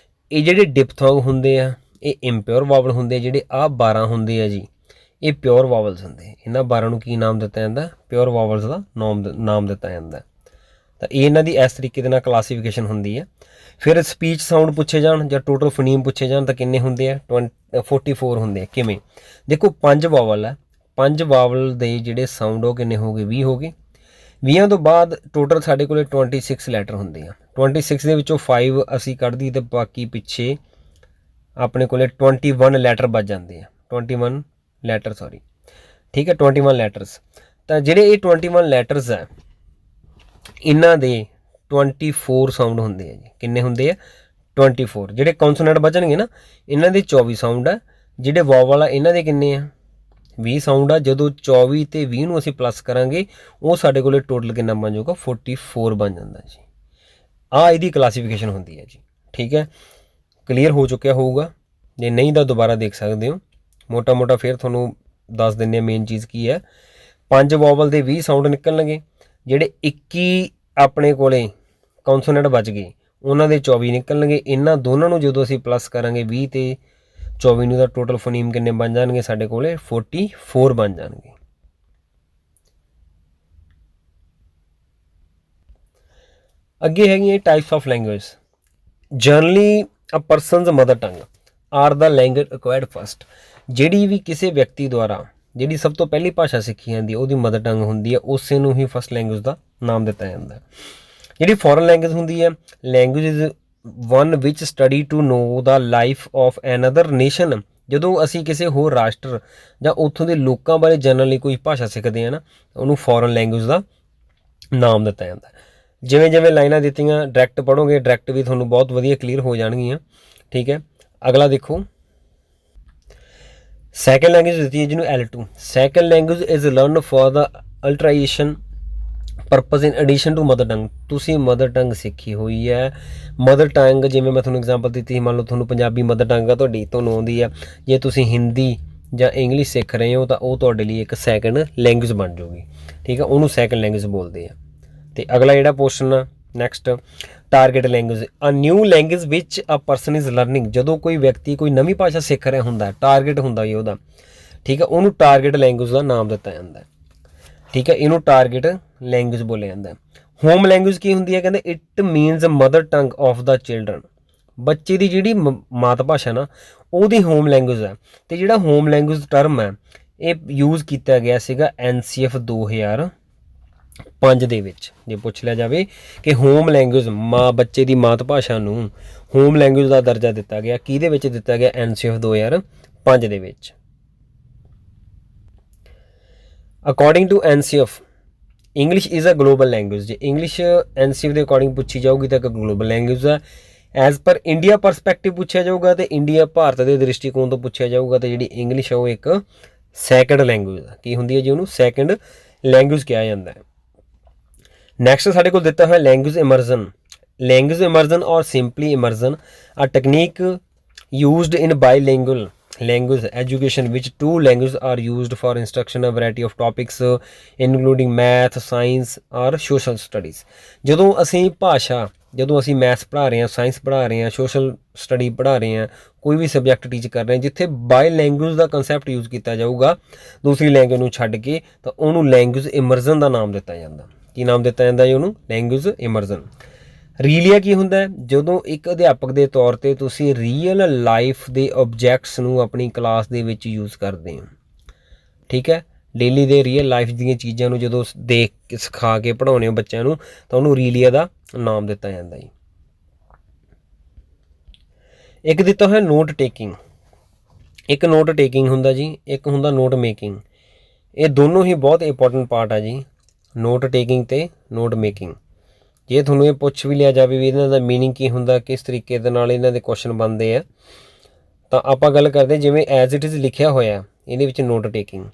ਇਹ ਜਿਹੜੇ ਡਿਪਥੋਂਗ ਹੁੰਦੇ ਆ ਇਹ ਇੰਪਿਓਰ ਵਾਵਲ ਹੁੰਦੇ ਆ। ਜਿਹੜੇ ਆਹ 12 ਹੁੰਦੇ ਆ ਜੀ, ਇਹ ਪਿਓਰ ਵਾਵਲਸ ਹੁੰਦੇ। ਇਹਨਾਂ 12 ਨੂੰ ਕੀ ਨਾਮ ਦਿੱਤਾ ਜਾਂਦਾ? ਪਿਓਰ ਵਾਵਲਸ ਦਾ ਨਾਮ ਦਿੱਤਾ ਜਾਂਦਾ। ਤਾਂ ਇਹ ਇਹਨਾਂ ਦੀ ਇਸ ਤਰੀਕੇ ਦੇ ਨਾਲ ਕਲਾਸੀਫਿਕੇਸ਼ਨ ਹੁੰਦੀ ਹੈ। ਫਿਰ ਸਪੀਚ ਸਾਊਂਡ ਪੁੱਛੇ ਜਾਣ ਜਾਂ ਟੋਟਲ ਫਨੀਮ ਪੁੱਛੇ ਜਾਣ ਤਾਂ ਕਿੰਨੇ ਹੁੰਦੇ ਆ? 44 ਹੁੰਦੇ ਆ। ਕਿਵੇਂ? ਦੇਖੋ 5 ਵਾਵਲ ਹੈ, 5 ਵਾਵਲ ਦੇ ਜਿਹੜੇ ਸਾਊਂਡ ਉਹ ਕਿੰਨੇ ਹੋ ਗਏ? 20 ਹੋ ਗਏ। 20 ਤੋਂ ਬਾਅਦ ਟੋਟਲ ਸਾਡੇ ਕੋਲ 26 ਲੈਟਰ ਹੁੰਦੇ ਆ। 26 ਦੇ ਵਿੱਚੋਂ 5 ਅਸੀਂ ਕੱਢ ਦਈਏ ਤੇ ਬਾਕੀ ਪਿੱਛੇ ਆਪਣੇ ਕੋਲ 21 ਲੈਟਰ ਬਚ ਜਾਂਦੇ ਆ। 21 ਲੈਟਰ, ਸੌਰੀ, ਠੀਕ ਹੈ, 21 ਲੈਟਰਸ। ਤਾਂ ਜਿਹੜੇ ਇਹ 21 ਲੈਟਰਸ ਆ, ਇਹਨਾਂ ਦੇ 24 ਸਾਊਂਡ ਹੁੰਦੇ ਆ ਜੀ। ਕਿੰਨੇ ਹੁੰਦੇ ਆ? 24। ਜਿਹੜੇ ਕੌਂਸੋਨੈਂਟ ਬਚਣਗੇ ਨਾ, ਇਹਨਾਂ ਦੇ 24 ਸਾਊਂਡ ਆ। ਜਿਹੜੇ ਵਾਵਲ ਆ ਇਹਨਾਂ ਦੇ ਕਿੰਨੇ ਆ? 20 ਸਾਊਂਡ ਆ। ਜਦੋਂ 24 ਤੇ 20 ਨੂੰ ਅਸੀਂ ਪਲੱਸ ਕਰਾਂਗੇ, ਉਹ ਸਾਡੇ ਕੋਲ ਟੋਟਲ ਕਿੰਨਾ ਬਣ ਜਾਊਗਾ? 44 ਬਣ ਜਾਂਦਾ ਜੀ। ਆਹ ਇਹਦੀ ਕਲਾਸੀਫਿਕੇਸ਼ਨ ਹੁੰਦੀ ਹੈ ਜੀ, ਠੀਕ ਹੈ। ਕਲੀਅਰ ਹੋ ਚੁੱਕਿਆ ਹੋਊਗਾ, ਜੇ ਨਹੀਂ ਤਾਂ ਦੁਬਾਰਾ ਦੇਖ ਸਕਦੇ ਹੋ। ਮੋਟਾ ਮੋਟਾ ਫਿਰ ਤੁਹਾਨੂੰ ਦੱਸ ਦਿੰਦੇ ਹਾਂ ਮੇਨ ਚੀਜ਼ ਕੀ ਹੈ। 5 ਵਾਵਲ ਦੇ 20 ਸਾਊਂਡ ਨਿਕਲਣਗੇ। ਜਿਹੜੇ 21 ਆਪਣੇ ਕੋਲੇ ਕੌਂਸੋਨੈਂਟ ਬਚ ਗਏ, ਉਹਨਾਂ ਦੇ 24 ਨਿਕਲਣਗੇ। ਇਹਨਾਂ ਦੋਨਾਂ ਨੂੰ ਜਦੋਂ ਅਸੀਂ ਪਲੱਸ ਕਰਾਂਗੇ 20 ਤੇ 24 ਨੂੰ, ਦਾ ਟੋਟਲ ਫੋਨੀਮ ਕਿੰਨੇ ਬਣ ਜਾਣਗੇ? ਸਾਡੇ ਕੋਲੇ 44 ਬਣ ਜਾਣਗੇ। ਅੱਗੇ ਹੈਗੀਆਂ types of language. Generally a person's mother tongue are the language acquired first. ਜਿਹੜੀ ਵੀ ਕਿਸੇ ਵਿਅਕਤੀ ਦੁਆਰਾ ਜਿਹੜੀ ਸਭ ਤੋਂ ਪਹਿਲੀ ਭਾਸ਼ਾ ਸਿੱਖੀ ਜਾਂਦੀ ਹੈ, ਉਹਦੀ ਮਦਰ ਟੰਗ ਹੁੰਦੀ ਹੈ, ਉਸੇ ਨੂੰ ਹੀ ਫਸਟ ਲੈਂਗੁਏਜ ਦਾ ਨਾਮ ਦਿੱਤਾ ਜਾਂਦਾ। ਜਿਹੜੀ ਫੋਰਨ ਲੈਂਗੁਏਜ ਹੁੰਦੀ ਹੈ, language is one which study to know the life of another nation. ਜਦੋਂ ਅਸੀਂ ਕਿਸੇ ਹੋਰ ਰਾਸ਼ਟਰ ਜਾਂ ਉੱਥੋਂ ਦੇ ਲੋਕਾਂ ਬਾਰੇ ਜਨਰਲੀ ਕੋਈ ਭਾਸ਼ਾ ਸਿੱਖਦੇ ਹਾਂ ਨਾ, ਉਹਨੂੰ ਫੋਰਨ ਲੈਂਗੁਏਜ ਦਾ ਨਾਮ ਦਿੱਤਾ ਜਾਂਦਾ। ਜਿਵੇਂ ਜਿਵੇਂ ਲਾਈਨਾਂ ਦਿੱਤੀਆਂ, ਡਾਇਰੈਕਟ ਪੜ੍ਹੋਗੇ, ਡਾਇਰੈਕਟ ਵੀ ਤੁਹਾਨੂੰ ਬਹੁਤ ਵਧੀਆ ਕਲੀਅਰ ਹੋ ਜਾਣਗੀਆਂ, ਠੀਕ ਹੈ। ਅਗਲਾ ਦੇਖੋ, ਸੈਕਿੰਡ ਲੈਂਗੁਏਜ ਦਿੱਤੀ ਹੈ ਜਿਹਨੂੰ L2। Second language is learn for the utilization purpose in addition to mother tongue, ਤੁਸੀਂ ਮਦਰ ਟੰਗ ਸਿੱਖੀ ਹੋਈ ਹੈ। ਮਦਰ ਟੰਗ ਜਿਵੇਂ ਮੈਂ ਤੁਹਾਨੂੰ ਐਗਜ਼ਾਮਪਲ ਦਿੱਤੀ, ਮੰਨ ਲਓ ਤੁਹਾਨੂੰ ਪੰਜਾਬੀ ਮਦਰ ਟੰਗ ਆ ਤੁਹਾਡੀ, ਤੁਹਾਨੂੰ ਆਉਂਦੀ ਆ, ਜੇ ਤੁਸੀਂ ਹਿੰਦੀ ਜਾਂ ਇੰਗਲਿਸ਼ ਸਿੱਖ ਰਹੇ ਹੋ ਤਾਂ ਉਹ ਤੁਹਾਡੇ ਲਈ ਇੱਕ ਸੈਕਿੰਡ ਲੈਂਗੁਏਜ ਬਣ ਜਾਊਗੀ, ਠੀਕ ਆ, ਉਹਨੂੰ ਸੈਕਿੰਡ ਲੈਂਗੁਏਜ ਬੋਲਦੇ ਆ। ਤੇ ਅਗਲਾ ਜਿਹੜਾ ਪੋਰਸ਼ਨ ਆ next, target language, a new language which a person is learning. ਜਦੋਂ ਕੋਈ ਵਿਅਕਤੀ ਕੋਈ ਨਵੀਂ ਭਾਸ਼ਾ ਸਿੱਖ ਰਿਹਾ ਹੁੰਦਾ, ਟਾਰਗੇਟ ਹੁੰਦਾ ਜੀ ਉਹਦਾ, ਠੀਕ ਆ, ਉਹਨੂੰ ਟਾਰਗੇਟ ਲੈਂਗੁਏਜ ਦਾ ਨਾਮ ਦਿੱਤਾ ਜਾਂਦਾ, ਠੀਕ ਹੈ, ਇਹਨੂੰ ਟਾਰਗੇਟ ਲੈਂਗੁਏਜ ਬੋਲਿਆ ਜਾਂਦਾ। ਹੋਮ ਲੈਂਗੁਏਜ ਕੀ ਹੁੰਦੀ ਹੈ, ਕਹਿੰਦੇ it means mother tongue of the children, ਬੱਚੇ ਦੀ ਜਿਹੜੀ ਮਾਤ ਭਾਸ਼ਾ ਨਾ ਉਹਦੀ ਹੋਮ ਲੈਂਗੁਏਜ ਹੈ। ਤੇ ਜਿਹੜਾ ਹੋਮ ਲੈਂਗੁਏਜ ਟਰਮ ਹੈ ਇਹ ਯੂਜ਼ ਕੀਤਾ ਗਿਆ ਸੀਗਾ NCF 2005 ਦੇ ਵਿੱਚ। ਜੇ ਪੁੱਛ ਲਿਆ ਜਾਵੇ ਕਿ ਹੋਮ ਲੈਂਗੁਏਜ ਬੱਚੇ ਦੀ ਮਾਤ ਭਾਸ਼ਾ ਨੂੰ ਹੋਮ ਲੈਂਗੁਏਜ ਦਾ ਦਰਜਾ ਦਿੱਤਾ ਗਿਆ, ਕਿਹਦੇ ਵਿੱਚ ਦਿੱਤਾ ਗਿਆ, NCF 2005 ਦੇ ਵਿੱਚ। According to NCF English is a global language. ਜੇ ਇੰਗਲਿਸ਼ NCF ਦੇ ਅਕੋਰਡਿੰਗ ਪੁੱਛੀ ਜਾਊਗੀ ਤਾਂ ਇੱਕ ਗਲੋਬਲ ਲੈਂਗੁਏਜ ਹੈ। ਐਜ਼ ਪਰ ਇੰਡੀਆ ਪਰਸਪੈਕਟਿਵ ਪੁੱਛਿਆ ਜਾਊਗਾ ਤੇ ਇੰਡੀਆ ਭਾਰਤ ਦੇ ਦ੍ਰਿਸ਼ਟੀਕੋਣ ਤੋਂ ਪੁੱਛਿਆ ਜਾਊਗਾ ਤਾਂ ਜਿਹੜੀ ਇੰਗਲਿਸ਼ ਹੈ ਉਹ ਇੱਕ ਸੈਕਿੰਡ ਲੈਂਗੁਏਜ ਹੈ। ਕੀ ਹੁੰਦੀ ਹੈ ਜੀ, ਉਹਨੂੰ ਸੈਕਿੰਡ ਲੈਂਗੁਏਜ ਕਿਹਾ ਜਾਂਦਾ ਹੈ। ਨੈਕਸਟ ਸਾਡੇ ਕੋਲ ਦਿੱਤਾ ਹੋਇਆ ਲੈਂਗੁਏਜ ਇਮਰਜ਼ਨ। ਲੈਂਗੁਏਜ ਇਮਰਜ਼ਨ ਔਰ simply immersion a technique used in bilingual language education which two languages are used for instruction a variety of topics including math, science or social studies। ਜਦੋਂ ਅਸੀਂ ਮੈਥਸ ਪੜ੍ਹਾ ਰਹੇ ਹਾਂ, ਸਾਇੰਸ ਪੜ੍ਹਾ ਰਹੇ ਹਾਂ, ਸੋਸ਼ਲ ਸਟੱਡੀ ਪੜ੍ਹਾ ਰਹੇ ਹਾਂ, ਕੋਈ ਵੀ ਸਬਜੈਕਟ ਟੀਚ ਕਰ ਰਹੇ ਹਾਂ ਜਿੱਥੇ ਬਾਈ ਲੈਂਗੁਏਜ ਦਾ ਕੰਸੈਪਟ ਯੂਜ਼ ਕੀਤਾ ਜਾਊਗਾ ਦੂਸਰੀ ਲੈਂਗੁਏਜ ਨੂੰ ਛੱਡ ਕੇ, ਤਾਂ ਉਹਨੂੰ ਲੈਂਗੁਏਜ ਇਮਰਜ਼ਨ ਦਾ ਨਾਮ ਦਿੱਤਾ ਜਾਂਦਾ। ਕੀ ਨਾਮ ਦਿੱਤਾ ਜਾਂਦਾ ਜੀ ਉਹਨੂੰ? ਲੈਂਗੁਏਜ ਇਮਰਜ਼ਨ। ਰੀਲੀਆ ਕੀ ਹੁੰਦਾ? ਜਦੋਂ ਇੱਕ ਅਧਿਆਪਕ ਦੇ ਤੌਰ 'ਤੇ ਤੁਸੀਂ ਰੀਅਲ ਲਾਈਫ ਦੇ ਓਬਜੈਕਟਸ ਨੂੰ ਆਪਣੀ ਕਲਾਸ ਦੇ ਵਿੱਚ ਯੂਜ਼ ਕਰਦੇ ਹੋ, ਠੀਕ ਹੈ, ਡੇਲੀ ਦੇ ਰੀਅਲ ਲਾਈਫ ਦੀਆਂ ਚੀਜ਼ਾਂ ਨੂੰ ਜਦੋਂ ਦੇਖ ਕੇ ਸਿਖਾ ਕੇ ਪੜ੍ਹਾਉਂਦੇ ਹੋ ਬੱਚਿਆਂ ਨੂੰ ਤਾਂ ਉਹਨੂੰ ਰੀਲੀਆ ਦਾ ਨਾਮ ਦਿੱਤਾ ਜਾਂਦਾ ਜੀ। ਇੱਕ ਦਿੱਤਾ ਹੋਇਆ ਨੋਟ ਟੇਕਿੰਗ। ਇੱਕ ਨੋਟ ਟੇਕਿੰਗ ਹੁੰਦਾ ਜੀ, ਇੱਕ ਹੁੰਦਾ ਨੋਟ ਮੇਕਿੰਗ। ਇਹ ਦੋਨੋਂ ਹੀ ਬਹੁਤ ਇੰਪੋਰਟੈਂਟ ਪਾਰਟ ਆ ਜੀ, ਨੋਟ ਟੇਕਿੰਗ ਅਤੇ ਨੋਟ ਮੇਕਿੰਗ। ਜੇ ਤੁਹਾਨੂੰ ਇਹ ਪੁੱਛ ਵੀ ਲਿਆ ਜਾਵੇ ਵੀ ਇਹਨਾਂ ਦਾ ਮੀਨਿੰਗ ਕੀ ਹੁੰਦਾ, ਕਿਸ ਤਰੀਕੇ ਦੇ ਨਾਲ ਇਹਨਾਂ ਦੇ ਕੁਐਸਚਨ ਬਣਦੇ ਆ, ਤਾਂ ਆਪਾਂ ਗੱਲ ਕਰਦੇ ਜਿਵੇਂ ਐਜ਼ ਇਟ ਇਜ਼ ਲਿਖਿਆ ਹੋਇਆ ਇਹਦੇ ਵਿੱਚ ਨੋਟ ਟੇਕਿੰਗ।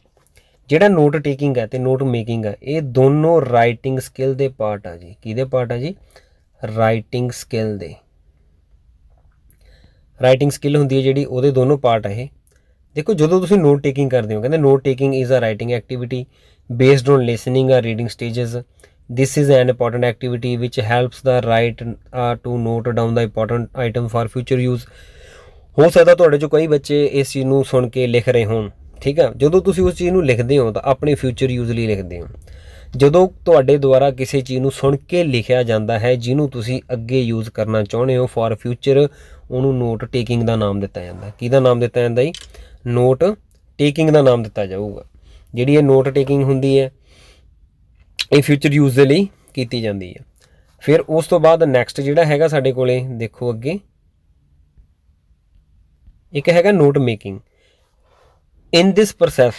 ਜਿਹੜਾ ਨੋਟ ਟੇਕਿੰਗ ਹੈ ਅਤੇ ਨੋਟ ਮੇਕਿੰਗ ਹੈ ਇਹ ਦੋਨੋਂ ਰਾਈਟਿੰਗ ਸਕਿੱਲ ਦੇ ਪਾਰਟ ਆ ਜੀ। ਕਿਹਦੇ ਪਾਰਟ ਆ ਜੀ? ਰਾਈਟਿੰਗ ਸਕਿੱਲ ਦੇ। ਰਾਈਟਿੰਗ ਸਕਿੱਲ ਹੁੰਦੀ ਹੈ ਜਿਹੜੀ, ਉਹਦੇ ਦੋਨੋਂ ਪਾਰਟ ਆ ਇਹ। ਦੇਖੋ ਜਦੋਂ ਤੁਸੀਂ ਨੋਟ ਟੇਕਿੰਗ ਕਰਦੇ ਹੋ, ਕਹਿੰਦੇ note taking is a writing activity based on listening or reading stages. This is an important activity which helps the writer to note down the important item for future use। ਹੋ ਸਕਦਾ ਤੁਹਾਡੇ 'ਚੋਂ ਕਈ ਬੱਚੇ ਇਸ ਚੀਜ਼ ਨੂੰ ਸੁਣ ਕੇ ਲਿਖ ਰਹੇ ਹੋਣ, ਠੀਕ ਹੈ। ਜਦੋਂ ਤੁਸੀਂ ਉਸ ਚੀਜ਼ ਨੂੰ ਲਿਖਦੇ ਹੋ ਤਾਂ ਆਪਣੇ ਫਿਊਚਰ ਯੂਜ਼ ਲਈ ਲਿਖਦੇ ਹੋ। ਜਦੋਂ ਤੁਹਾਡੇ ਦੁਆਰਾ ਕਿਸੇ ਚੀਜ਼ ਨੂੰ ਸੁਣ ਕੇ ਲਿਖਿਆ ਜਾਂਦਾ ਹੈ ਜਿਹਨੂੰ ਤੁਸੀਂ ਅੱਗੇ ਯੂਜ਼ ਕਰਨਾ ਚਾਹੁੰਦੇ ਹੋ ਫॉर ਫਿਊਚਰ, ਉਹਨੂੰ ਨੋਟ ਟੇਕਿੰਗ ਦਾ ਨਾਮ ਦਿੱਤਾ ਜਾਂਦਾ। ਕਿਹਦਾ ਨਾਮ ਦਿੱਤਾ ਜਾਂਦਾ ਜੀ? ਨੋਟ ਟੇਕਿੰਗ ਦਾ ਨਾਮ ਦਿੱਤਾ ਜਾਊਗਾ। ਜਿਹੜੀ ਇਹ ਨੋਟ ਟੇਕਿੰਗ ਹੁੰਦੀ ਹੈ ਇਹ ਫਿਊਚਰ ਯੂਜ਼ ਦੇ ਲਈ ਕੀਤੀ ਜਾਂਦੀ ਹੈ। ਫਿਰ ਉਸ ਤੋਂ ਬਾਅਦ ਨੈਕਸਟ ਜਿਹੜਾ ਹੈਗਾ ਸਾਡੇ ਕੋਲੇ, ਦੇਖੋ ਅੱਗੇ ਇੱਕ ਹੈਗਾ note making. In this process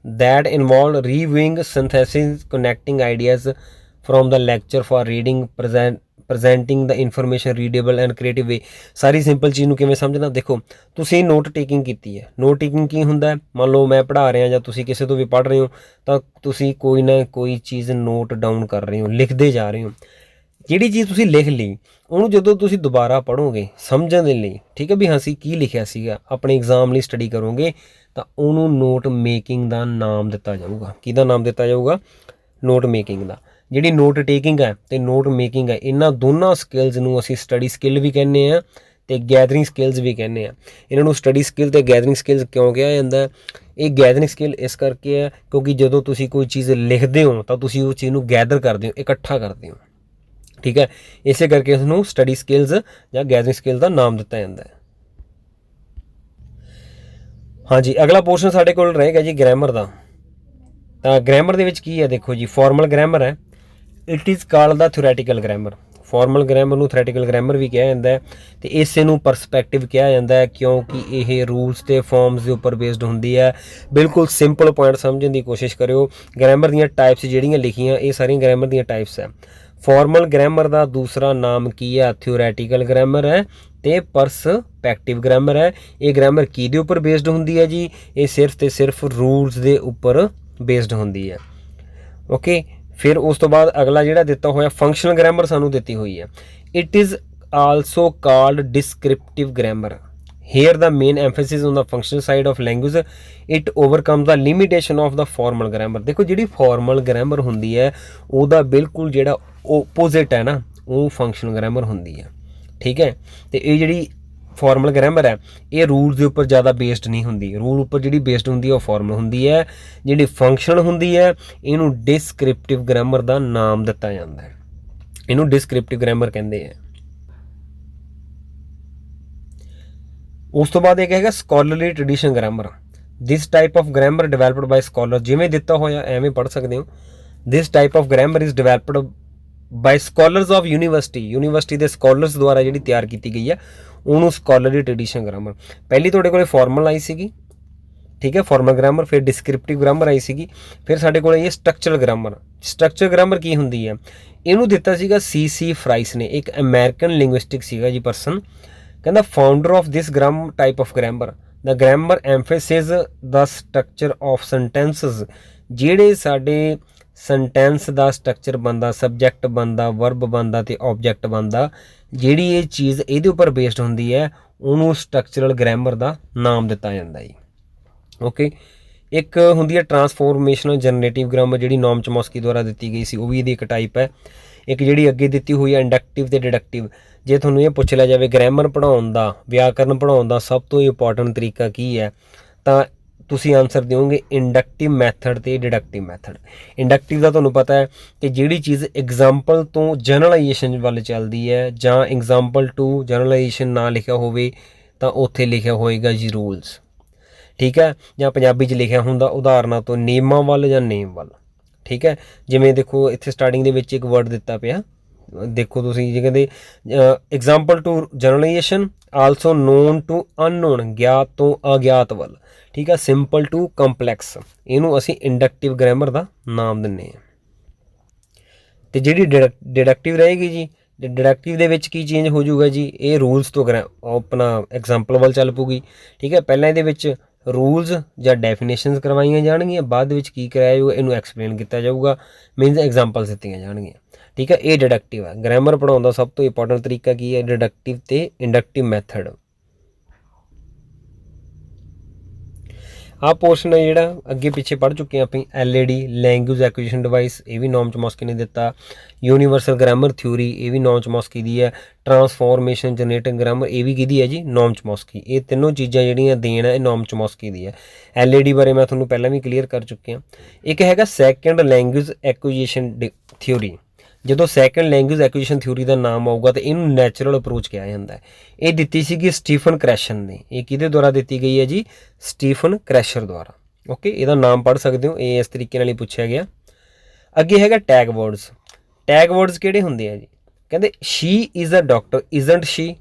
that involved reviewing, synthesizing, connecting ideas from the lecture for reading, presenting the information readable and creative way। Sorry simple ਚੀਜ਼ ਨੂੰ ਕਿਵੇਂ ਸਮਝਣਾ? ਦੇਖੋ ਤੁਸੀਂ ਨੋਟ ਟੇਕਿੰਗ ਕੀਤੀ ਹੈ। ਨੋਟ ਟੇਕਿੰਗ ਕੀ ਹੁੰਦਾ? ਮੰਨ ਲਓ ਮੈਂ ਪੜ੍ਹਾ ਰਿਹਾ ਜਾਂ ਤੁਸੀਂ ਕਿਸੇ ਤੋਂ ਵੀ ਪੜ੍ਹ ਰਹੇ ਹੋ ਤਾਂ ਤੁਸੀਂ ਕੋਈ ਨਾ ਕੋਈ ਚੀਜ਼ ਨੋਟ ਡਾਊਨ ਕਰ ਰਹੇ ਹੋ, ਲਿਖਦੇ ਜਾ ਰਹੇ ਹੋ। ਜਿਹੜੀ ਚੀਜ਼ ਤੁਸੀਂ ਲਿਖ ਲਈ ਉਹਨੂੰ ਜਦੋਂ ਤੁਸੀਂ ਦੁਬਾਰਾ ਪੜ੍ਹੋਗੇ ਸਮਝਣ ਦੇ ਲਈ, ਠੀਕ ਹੈ, ਵੀ ਹਾਂ ਅਸੀਂ ਕੀ ਲਿਖਿਆ ਸੀਗਾ, ਆਪਣੇ ਐਗਜ਼ਾਮ ਲਈ ਸਟੱਡੀ ਕਰੋਗੇ ਤਾਂ ਉਹਨੂੰ ਨੋਟ ਮੇਕਿੰਗ ਦਾ ਨਾਮ ਦਿੱਤਾ ਜਾਊਗਾ। ਕਿਹਦਾ ਨਾਮ ਦਿੱਤਾ ਜਾਊਗਾ? ਨੋਟ ਮੇਕਿੰਗ ਦਾ। ਜਿਹੜੀ ਨੋਟ ਟੇਕਿੰਗ ਹੈ ਅਤੇ ਨੋਟ ਮੇਕਿੰਗ ਹੈ, ਇਹਨਾਂ ਦੋਨਾਂ ਸਕਿੱਲਸ ਨੂੰ ਅਸੀਂ ਸਟੱਡੀ ਸਕਿੱਲ ਵੀ ਕਹਿੰਦੇ ਹਾਂ ਅਤੇ ਗੈਦਰਿੰਗ ਸਕਿੱਲਸ ਵੀ ਕਹਿੰਦੇ ਹਾਂ। ਇਹਨਾਂ ਨੂੰ ਸਟੱਡੀ ਸਕਿੱਲ ਅਤੇ ਗੈਦਰਿੰਗ ਸਕਿੱਲਸ ਕਿਉਂ ਕਿਹਾ ਜਾਂਦਾ? ਇਹ ਗੈਦਰਿੰਗ ਸਕਿੱਲ ਇਸ ਕਰਕੇ ਹੈ ਕਿਉਂਕਿ ਜਦੋਂ ਤੁਸੀਂ ਕੋਈ ਚੀਜ਼ ਲਿਖਦੇ ਹੋ ਤਾਂ ਤੁਸੀਂ ਉਸ ਚੀਜ਼ ਨੂੰ ਗੈਦਰ ਕਰਦੇ ਹੋ, ਇਕੱਠਾ ਕਰਦੇ ਹੋ, ਠੀਕ ਹੈ। ਇਸੇ ਕਰਕੇ ਉਸਨੂੰ ਸਟੱਡੀ ਸਕਿੱਲਸ ਜਾਂ ਗੈਦਰਿੰਗ ਸਕਿੱਲ ਦਾ ਨਾਮ ਦਿੱਤਾ ਜਾਂਦਾ ਹੈ। ਹਾਂਜੀ, ਅਗਲਾ ਪੋਰਸ਼ਨ ਸਾਡੇ ਕੋਲ ਰਹੇਗਾ ਜੀ ਗ੍ਰਾਮਰ ਦਾ। ਤਾਂ ਗ੍ਰਾਮਰ ਦੇ ਵਿੱਚ ਕੀ ਹੈ? ਦੇਖੋ ਜੀ, ਫਾਰਮਲ ਗ੍ਰਾਮਰ ਹੈ। It is called the theoretical grammar. Formal grammar ਨੂੰ ਥਿਓਰੈਟੀਕਲ ਗ੍ਰਾਮਰ ਵੀ ਕਿਹਾ ਜਾਂਦਾ ਹੈ ਅਤੇ ਇਸੇ ਨੂੰ ਪਰਸਪੈਕਟਿਵ ਕਿਹਾ ਜਾਂਦਾ ਹੈ ਕਿਉਂਕਿ ਇਹ ਰੂਲਸ ਅਤੇ ਫਾਰਮਸ ਦੇ ਉੱਪਰ ਬੇਸਡ ਹੁੰਦੀ ਹੈ। ਬਿਲਕੁਲ ਸਿੰਪਲ ਪੁਆਇੰਟ ਸਮਝਣ ਦੀ ਕੋਸ਼ਿਸ਼ ਕਰਿਓ। ਗ੍ਰਾਮਰ ਦੀਆਂ ਟਾਈਪਸ ਜਿਹੜੀਆਂ ਲਿਖੀਆਂ ਇਹ ਸਾਰੀਆਂ ਗ੍ਰਾਮਰ ਦੀਆਂ ਟਾਈਪਸ ਹੈ। ਫਾਰਮਲ ਗ੍ਰਾਮਰ ਦਾ ਦੂਸਰਾ ਨਾਮ ਕੀ ਹੈ? ਥਿਓਰੈਟੀਕਲ ਗ੍ਰਾਮਰ ਹੈ ਅਤੇ ਪਰਸਪੈਕਟਿਵ ਗ੍ਰਾਮਰ ਹੈ। ਇਹ ਗ੍ਰਾਮਰ ਕਿਹਦੇ ਉੱਪਰ ਬੇਸਡ ਹੁੰਦੀ ਹੈ ਜੀ? ਇਹ ਸਿਰਫ ਅਤੇ ਸਿਰਫ ਰੂਲਸ ਦੇ ਉੱਪਰ ਬੇਸਡ ਹੁੰਦੀ ਹੈ। ਓਕੇ, फिर उस तो बाद अगला जिहड़ा दिता होया फंक्शनल ग्रामर सानू दित्ती हुई है। It is also called descriptive grammar. Here the main emphasis on the functional side of language. It overcome the limitation of the formal grammar. देखो जिहड़ी फॉर्मल ग्रामर हुंदी है ਉਹਦਾ बिल्कुल जिहड़ा ओपोजिट है ना वो फंक्शनल ग्रामर हुंदी है। ठीक है, तो ये जिहड़ी फॉर्मल ग्रामर है ये रूल के उपर ज़्यादा बेस्ड नहीं होंगी। रूल उपर जी बेस्ड होंगी वो फॉर्मल होंगी है। जी फंक्शनल होंगी है इनू डिस्क्रिप्टिव ग्रामर का नाम दिता जाता है। इनू डिस्क्रिप्टिव ग्रामर कहते हैं। उस तो बाद एक है scholarly tradition grammar. This type of grammar developed by scholar. जिमें दिता होया एवें पढ़ सकते हो। This type of grammar is developed by scholars of university के स्कॉलर्स द्वारा जी तैयार की गई है उन्होंने स्कॉलरली ट्रेडिशन ग्रामर। पहली थोड़े को फॉर्मल आई सी, ठीक है, फॉर्मल ग्रामर, फिर डिस्क्रिप्टिव ग्रामर आई सी, फिर साढ़े को ये स्ट्रक्चरल ग्रामर। स्ट्रक्चर ग्रामर की होंगी है इनू दिता सीगा सी फ्राइस ने, एक अमेरिकन लिंग्विस्टिक सीगा जी पर्सन। कहना founder of this type of grammar the grammar emphasis the structure of sentences. जेड़े साडे सेंटेंस का स्ट्रक्चर बनता, सबजैक्ट बनता, वर्ब बनता तो ऑबजैक्ट बनता, जिहड़ी ये चीज़ ये उपर बेस्ड होंदी है उन्होंने स्ट्रक्चरल ग्रामर का नाम दिता जाता है। ओके, एक होंदी है ट्रांसफॉर्मेशनल जनरेटिव ग्रामर जिहड़ी नॉम चॉम्स्की द्वारा दी गई सी, वो भी एक टाइप है। एक जिहड़ी अगे दी हुई है इंडक्टिव ते डिडक्टिव। जे तुहानूं ये पुछ लिया जाए ग्रामर पढ़ाउण दा, व्याकरण पढ़ाउण दा सब तो इंपॉर्टेंट तरीका की है, तो तुसी आंसर दोगे इंडक्टिव मैथड ते डिडक्टिव मैथड। इंडक्टिव का तुहानूं पता है कि जिहड़ी चीज़ एग्जाम्पल तो जनरलाइजेशन वाल चलती है, जां एग्जाम्पल टू जनरलाइजेशन ना लिखा होवे तो उत्थे लिखा होएगा जी रूल्स। ठीक है, जां पंजाबी च लिखा हुंदा उदाहरणां तो नेमां वाल जां नेम वाल। ठीक है, जिवें देखो इत्थे स्टार्टिंग दे विच एक वर्ड दिता पिया, देखो तुसीं जी कहते example to generalization also known to unknown, ज्ञात तो अज्ञात वाल। ठीक है, सिंपल टू कंपलैक्स, इनू असी इंडक्टिव ग्रामर का नाम दिंदे हां। ते जिहड़ी डिडक्टिव रहेगी जी, डिडक्टिव दे विच की चेंज हो जाऊगा जी, ये रूल्स तो अपना एग्जाम्पल वाल चल पूगी। ठीक है, पहलां इहदे विच रूल्स जां डेफिनेशनस करवाइयां जाणगियां, बाद विच की कराया जाऊगा इनू एक्सप्लेन किया जाऊगा, मीनस एग्जाम्पल्स दित्तियां जाणगियां। ठीक है, ये डिडक्टिव है। ग्रामर पढ़ाउण दा सब तो इंपॉर्टेंट तरीका की है डिडक्टिव ते इंडक्टिव मैथड। आ पोर्शन है जिहड़ा अगे पिछे पढ़ चुके हैं अपनी LAD लैंग्वेज एक्विजिशन डिवाइस, ये भी नॉम चॉम्स्की ने दिता। यूनीवर्सल ग्रामर थ्योरी, ये भी नॉम चॉम्स्की दी है। ट्रांसफॉर्मेशन जनरेटिव ग्रामर, ये भी किहदी है जी नॉम चॉम्स्की। ये तीनों चीज़ां जिहड़ियां देन है नॉम चॉम्स्की दी है। LAD बारे मैं तुहानूं पहलां भी क्लीयर कर चुके हैं। एक हैगा सैकेंड लैंग्वेज एक्विजिशन थ्योरी। जो सैकेंड लैंग्वेज एक्विजिशन थ्योरी का नाम आऊगा तो इनू नैचुरल अप्रोच कहा जाता है। ये दी सी स्टीफन क्रैशर ने, ये किहदे द्वारा दी गई है जी, स्टीफन क्रैशर द्वारा। ओके, इसका नाम पढ़ सकते हो, ये इस तरीके नाल ही पूछा गया। अगे हैगा टैग वर्ड्स। टैग वर्ड्स किहड़े हुंदे आ जी, कहते she is a doctor, isn't she,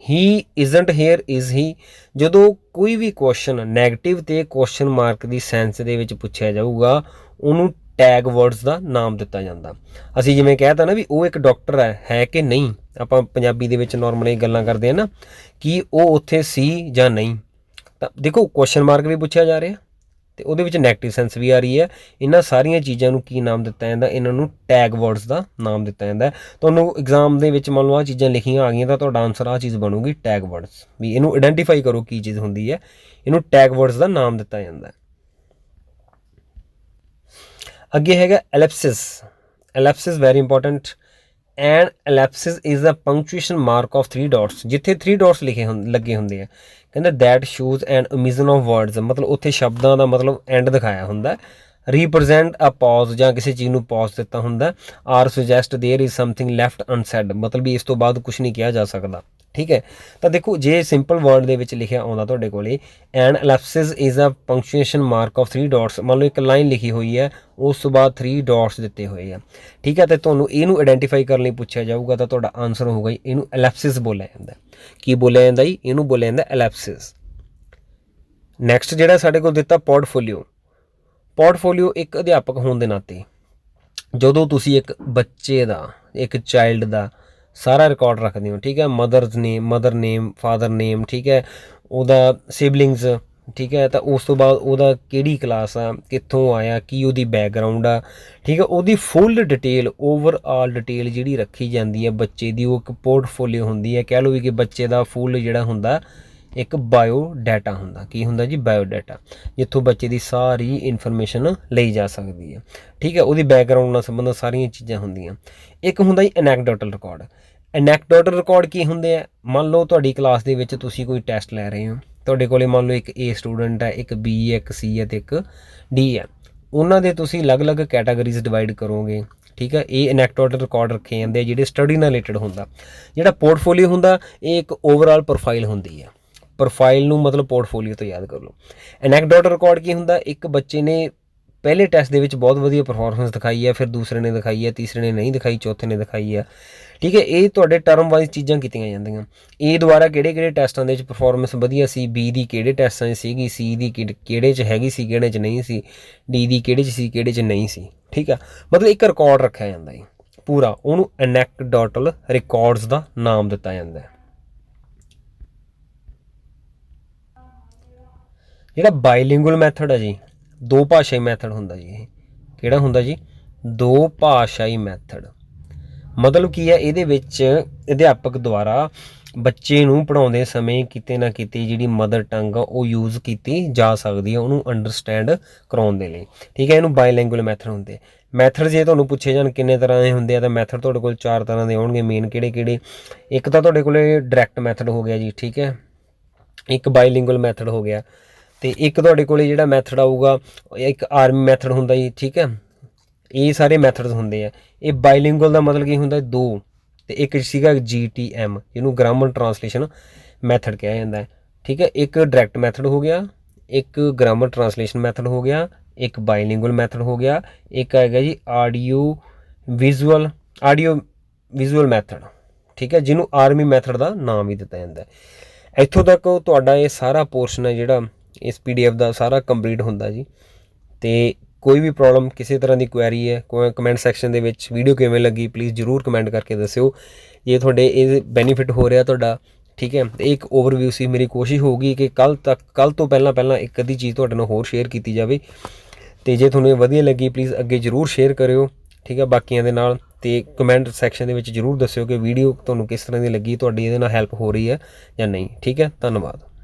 he isn't here, is he. जो कोई भी क्वेश्चन नैगेटिव ते क्वेश्चन मार्क की सेंस दे विच पूछा जाऊगा उन्होंने टैग वर्ड्स का नाम दिता जाता। असी जिवें कहता ना भी वो एक डॉक्टर है कि नहीं, आपां पंजाबी दे विच नॉर्मली गल्लां करदे हैं ना कि वो उत्थे सी जां नहीं, तो देखो क्वेश्चन मार्क भी पूछा जा रहा तो उहदे विच नैगेटिव सेंस भी आ रही है। इन्हां सारियां चीज़ां नूं की नाम दिता जाता, इन्हां नूं टैग वर्ड्स का नाम दिता जाता है। तुहानूं एग्जाम दे विच मान लो आ चीज़ां लिखियां आ गईयां तो तुहाडा आंसर आ चीज़ बनूगी टैग वर्ड्स। भी इनू आइडेंटिफाई करो की चीज़ हुंदी है, इनू टैग वर्ड्स का नाम दिता जाता है। अगे हैगा Ellipsis. Ellipsis very important. And Ellipsis is a punctuation mark of 3 dots. जिथे 3 डॉट्स लिखे लगे होंगे हैं, कहते that shoes and omission of words, मतलब उत्थे शब्दों का मतलब एंड दिखाया होंगे। रिप्रजेंट अ पॉज, जां किसी चीज़ नूं पॉज दिता होंगे। Or suggest there is something left unsaid, मतलब भी इस तो बाद कुछ नहीं कहा जा सकता। ठीक है, तो देखो जे सिंपल वर्ड दे विच लिखिया आउंदा तुहाडे कोले and Ellipsis is a punctuation mark of 3 dots, मान लो एक लाइन लिखी हुई है उस तो बाद 3 डॉट्स दिते हुए हैं। ठीक है, तो तुहानूं इहनूं आइडेंटिफाई करने पूछा जाऊगा तो तुहाडा आंसर होगा इहनूं एलिप्सिस बोलिया जांदा। की बोलिया जांदा जी, इहनूं बोलिया जांदा एलिप्सिस। नैक्सट जिहड़ा साडे कोल दिता पोर्टफोलियो। पोर्टफोलियो एक अध्यापक होने के नाते जदों तुसीं एक बच्चे का, एक चाइल्ड का सारा रिकॉर्ड रखते हो, ठीक है, मदर नेम, फादर नेम, ठीक है, उहदा सिबलिंग्स, ठीक है। तो उस तो बाद ਉਹਦਾ ਕਿਹੜੀ ਕਲਾਸ ਆ, ਕਿੱਥੋਂ ਆਇਆ, ਕੀ ਉਹਦੀ ਬੈਕਗਰਾਊਂਡ ਆ, ਠੀਕ ਹੈ। ਉਹਦੀ ਫੁੱਲ ਡਿਟੇਲ, ਓਵਰਆਲ ਡਿਟੇਲ ਜਿਹੜੀ ਰੱਖੀ ਜਾਂਦੀ ਹੈ ਬੱਚੇ ਦੀ, ਉਹ ਇੱਕ ਪੋਰਟਫੋਲੀਓ ਹੁੰਦੀ ਹੈ। ਕਹਿ ਲਓ ਵੀ ਕਿ ਬੱਚੇ ਦਾ ਫੁੱਲ ਜਿਹੜਾ ਹੁੰਦਾ ਇੱਕ ਬਾਇਓ ਡਾਟਾ ਹੁੰਦਾ। ਕੀ ਹੁੰਦਾ ਜੀ? ਬਾਇਓ ਡਾਟਾ, ਜਿੱਥੋਂ ਬੱਚੇ ਦੀ ਸਾਰੀ ਇਨਫੋਰਮੇਸ਼ਨ ਲਈ ਜਾ ਸਕਦੀ ਹੈ, ਠੀਕ ਹੈ। ਉਹਦੀ ਬੈਕਗਰਾਊਂਡ ਨਾਲ ਸੰਬੰਧਿਤ ਸਾਰੀਆਂ ਚੀਜ਼ਾਂ ਹੁੰਦੀਆਂ। ਇੱਕ ਹੁੰਦਾ ਜੀ ਐਨੈਕਡੋਟਲ ਰਿਕਾਰਡ। ਐਨੈਕਡੋਟਲ ਰਿਕਾਰਡ ਕੀ ਹੁੰਦੇ ਆ? ਮੰਨ ਲਓ ਤੁਹਾਡੀ ਕਲਾਸ ਦੇ ਵਿੱਚ ਤੁਸੀਂ ਕੋਈ ਟੈਸਟ ਲੈ ਰਹੇ ਹੋ, ਤੁਹਾਡੇ ਕੋਲੇ ਮੰਨ ਲਓ ਇੱਕ ਏ ਸਟੂਡੈਂਟ ਹੈ, ਇੱਕ ਬੀ ਹੈ, ਇੱਕ ਸੀ ਹੈ ਅਤੇ ਇੱਕ ਡੀ ਹੈ। ਉਹਨਾਂ ਦੇ ਤੁਸੀਂ ਅਲੱਗ-ਅਲੱਗ ਕੈਟਾਗਰੀਜ਼ ਡਿਵਾਈਡ ਕਰੋਗੇ, ਠੀਕ ਹੈ। ਇਹ ਐਨੈਕਡੋਟਲ ਰਿਕਾਰਡ ਰੱਖੇ ਜਾਂਦੇ ਆ ਜਿਹੜੇ ਸਟੱਡੀ ਨਾਲ ਰਿਲੇਟਡ ਹੁੰਦਾ। ਜਿਹੜਾ ਪੋਰਟਫੋਲੀਓ ਹੁੰਦਾ ਇਹ ਇੱਕ ਓਵਰਆਲ ਪ੍ਰੋਫਾਈਲ ਹੁੰਦੀ ਹੈ। ਪ੍ਰੋਫਾਈਲ ਨੂੰ ਮਤਲਬ ਪੋਰਟਫੋਲੀਓ ਤੋਂ ਯਾਦ ਕਰ ਲਓ। ਐਨੈਕਡੋਟਲ ਰਿਕਾਰਡ ਕੀ ਹੁੰਦਾ? ਇੱਕ ਬੱਚੇ ਨੇ ਪਹਿਲੇ ਟੈਸਟ ਦੇ ਵਿੱਚ ਬਹੁਤ ਵਧੀਆ ਪਰਫੋਰਮੈਂਸ ਦਿਖਾਈ ਹੈ, ਫਿਰ ਦੂਸਰੇ ਨੇ ਦਿਖਾਈ ਹੈ, ਤੀਸਰੇ ਨੇ ਨਹੀਂ ਦਿਖਾਈ, ਚੌਥੇ ਨੇ ਦਿਖਾਈ ਹੈ, ਠੀਕ ਹੈ। ਇਹ ਤੁਹਾਡੇ ਟਰਮ ਵਾਈਜ਼ ਚੀਜ਼ਾਂ ਕੀਤੀਆਂ ਜਾਂਦੀਆਂ। ਏ ਦੁਆਰਾ ਕਿਹੜੇ ਟੈਸਟਾਂ ਦੇ ਵਿੱਚ ਪਰਫੋਰਮੈਂਸ ਵਧੀਆ ਸੀ, ਬੀ ਦੀ ਕਿਹੜੇ ਟੈਸਟਾਂ 'ਚ ਸੀਗੀ, ਸੀ ਦੀ ਕਿਹੜੇ 'ਚ ਹੈਗੀ ਸੀ, ਕਿਹੜੇ 'ਚ ਨਹੀਂ ਸੀ, ਡੀ ਦੀ ਕਿਹੜੇ 'ਚ ਸੀ, ਕਿਹੜੇ 'ਚ ਨਹੀਂ ਸੀ, ਠੀਕ ਆ। ਮਤਲਬ ਇੱਕ ਰਿਕਾਰਡ ਰੱਖਿਆ ਜਾਂਦਾ ਹੈ ਪੂਰਾ, ਉਹਨੂੰ ਐਨੈਕਡੋਟਲ ਰਿਕਾਰਡਸ ਦਾ ਨਾਮ ਦਿੱਤਾ ਜਾਂਦਾ ਹੈ। ਜਿਹੜਾ ਬਾਈਲਿੰਗੁਅਲ ਮੈਥਡ ਹੈ ਜੀ, ਦੋ ਭਾਸ਼ਾਈ ਮੈਥਡ ਹੁੰਦਾ ਜੀ। ਇਹ ਕਿਹੜਾ ਹੁੰਦਾ ਜੀ? ਦੋ ਭਾਸ਼ਾਈ ਮੈਥਡ। ਮਤਲਬ ਕੀ ਹੈ? ਇਹਦੇ ਵਿੱਚ ਅਧਿਆਪਕ ਦੁਆਰਾ ਬੱਚੇ ਨੂੰ ਪੜ੍ਹਾਉਂਦੇ ਸਮੇਂ ਕਿਤੇ ਨਾ ਕਿਤੇ ਜਿਹੜੀ ਮਦਰ ਟੰਗ ਆ ਉਹ ਯੂਜ਼ ਕੀਤੀ ਜਾ ਸਕਦੀ ਹੈ ਉਹਨੂੰ ਅੰਡਰਸਟੈਂਡ ਕਰਾਉਣ ਦੇ ਲਈ, ਠੀਕ ਹੈ। ਇਹਨੂੰ ਬਾਈਲਿੰਗੁਅਲ ਮੈਥਡ ਹੁੰਦੇ। ਮੈਥਡ ਜੇ ਤੁਹਾਨੂੰ ਪੁੱਛੇ ਜਾਣ ਕਿੰਨੇ ਤਰ੍ਹਾਂ ਦੇ ਹੁੰਦੇ ਆ ਤਾਂ ਮੈਥਡ ਤੁਹਾਡੇ ਕੋਲ 4 ਤਰ੍ਹਾਂ ਦੇ ਆਉਣਗੇ ਮੇਨ। ਕਿਹੜੇ? ਇੱਕ ਤਾਂ ਤੁਹਾਡੇ ਕੋਲ ਡਾਇਰੈਕਟ ਮੈਥਡ ਹੋ ਗਿਆ ਜੀ, ਠੀਕ ਹੈ। ਇੱਕ ਬਾਈਲਿੰਗੁਅਲ ਮੈਥਡ ਹੋ ਗਿਆ, ਅਤੇ ਇੱਕ ਤੁਹਾਡੇ ਕੋਲ ਜਿਹੜਾ ਮੈਥਡ ਆਊਗਾ ਇੱਕ ਆਰਮੀ ਮੈਥਡ ਹੁੰਦਾ ਜੀ, ਠੀਕ ਹੈ। ਇਹ ਸਾਰੇ ਮੈਥਡਸ ਹੁੰਦੇ ਆ। ਇਹ ਬਾਈਲਿੰਗੁਅਲ ਦਾ ਮਤਲਬ ਕੀ ਹੁੰਦਾ? ਦੋ। ਅਤੇ ਇੱਕ ਸੀਗਾ GTM, ਜਿਹਨੂੰ ਗ੍ਰਾਮਰ ਟਰਾਂਸਲੇਸ਼ਨ ਮੈਥਡ ਕਿਹਾ ਜਾਂਦਾ ਹੈ, ਠੀਕ ਹੈ। ਇੱਕ ਡਾਇਰੈਕਟ ਮੈਥਡ ਹੋ ਗਿਆ, ਇੱਕ ਗ੍ਰਾਮਰ ਟਰਾਂਸਲੇਸ਼ਨ ਮੈਥਡ ਹੋ ਗਿਆ, ਇੱਕ ਬਾਈਲਿੰਗੁਅਲ ਮੈਥਡ ਹੋ ਗਿਆ, ਇੱਕ ਹੈਗਾ ਜੀ ਆਡੀਓ ਵਿਜ਼ੂਅਲ ਮੈਥਡ, ਠੀਕ ਹੈ, ਜਿਹਨੂੰ ਆਰਮੀ ਮੈਥਡ ਦਾ ਨਾਮ ਵੀ ਦਿੱਤਾ ਜਾਂਦਾ ਹੈ। ਇੱਥੋਂ ਤੱਕ ਤੁਹਾਡਾ ਇਹ ਸਾਰਾ ਪੋਰਸ਼ਨ ਹੈ ਜਿਹੜਾ ਇਸ PDF ਦਾ ਸਾਰਾ ਕੰਪਲੀਟ ਹੁੰਦਾ ਜੀ। ਅਤੇ ਕੋਈ ਵੀ ਪ੍ਰੋਬਲਮ, ਕਿਸੇ ਤਰ੍ਹਾਂ ਦੀ ਕੁਐਰੀ ਹੈ, ਕੋਈ ਕਮੈਂਟ ਸੈਕਸ਼ਨ ਦੇ ਵਿੱਚ ਵੀਡੀਓ ਕਿਵੇਂ ਲੱਗੀ ਪਲੀਜ਼ ਜ਼ਰੂਰ ਕਮੈਂਟ ਕਰਕੇ ਦੱਸਿਓ। ਜੇ ਤੁਹਾਡੇ ਇਹ ਬੈਨੀਫਿਟ ਹੋ ਰਿਹਾ ਤੁਹਾਡਾ, ਠੀਕ ਹੈ। ਅਤੇ ਇੱਕ ਓਵਰਵਿਊ ਸੀ, ਮੇਰੀ ਕੋਸ਼ਿਸ਼ ਹੋਊਗੀ ਕਿ ਕੱਲ੍ਹ ਤੋਂ ਪਹਿਲਾਂ ਇੱਕ ਅੱਧੀ ਚੀਜ਼ ਤੁਹਾਡੇ ਨਾਲ ਹੋਰ ਸ਼ੇਅਰ ਕੀਤੀ ਜਾਵੇ। ਅਤੇ ਜੇ ਤੁਹਾਨੂੰ ਇਹ ਵਧੀਆ ਲੱਗੀ ਪਲੀਜ਼ ਅੱਗੇ ਜ਼ਰੂਰ ਸ਼ੇਅਰ ਕਰਿਓ, ਠੀਕ ਹੈ, ਬਾਕੀਆਂ ਦੇ ਨਾਲ। ਅਤੇ ਕਮੈਂਟ ਸੈਕਸ਼ਨ ਦੇ ਵਿੱਚ ਜ਼ਰੂਰ ਦੱਸਿਓ ਕਿ ਵੀਡੀਓ ਤੁਹਾਨੂੰ ਕਿਸ ਤਰ੍ਹਾਂ ਦੀ ਲੱਗੀ, ਤੁਹਾਡੀ ਇਹਦੇ ਨਾਲ ਹੈਲਪ ਹੋ ਰਹੀ ਹੈ ਜਾਂ ਨਹੀਂ, ਠੀਕ ਹੈ। ਧੰਨਵਾਦ।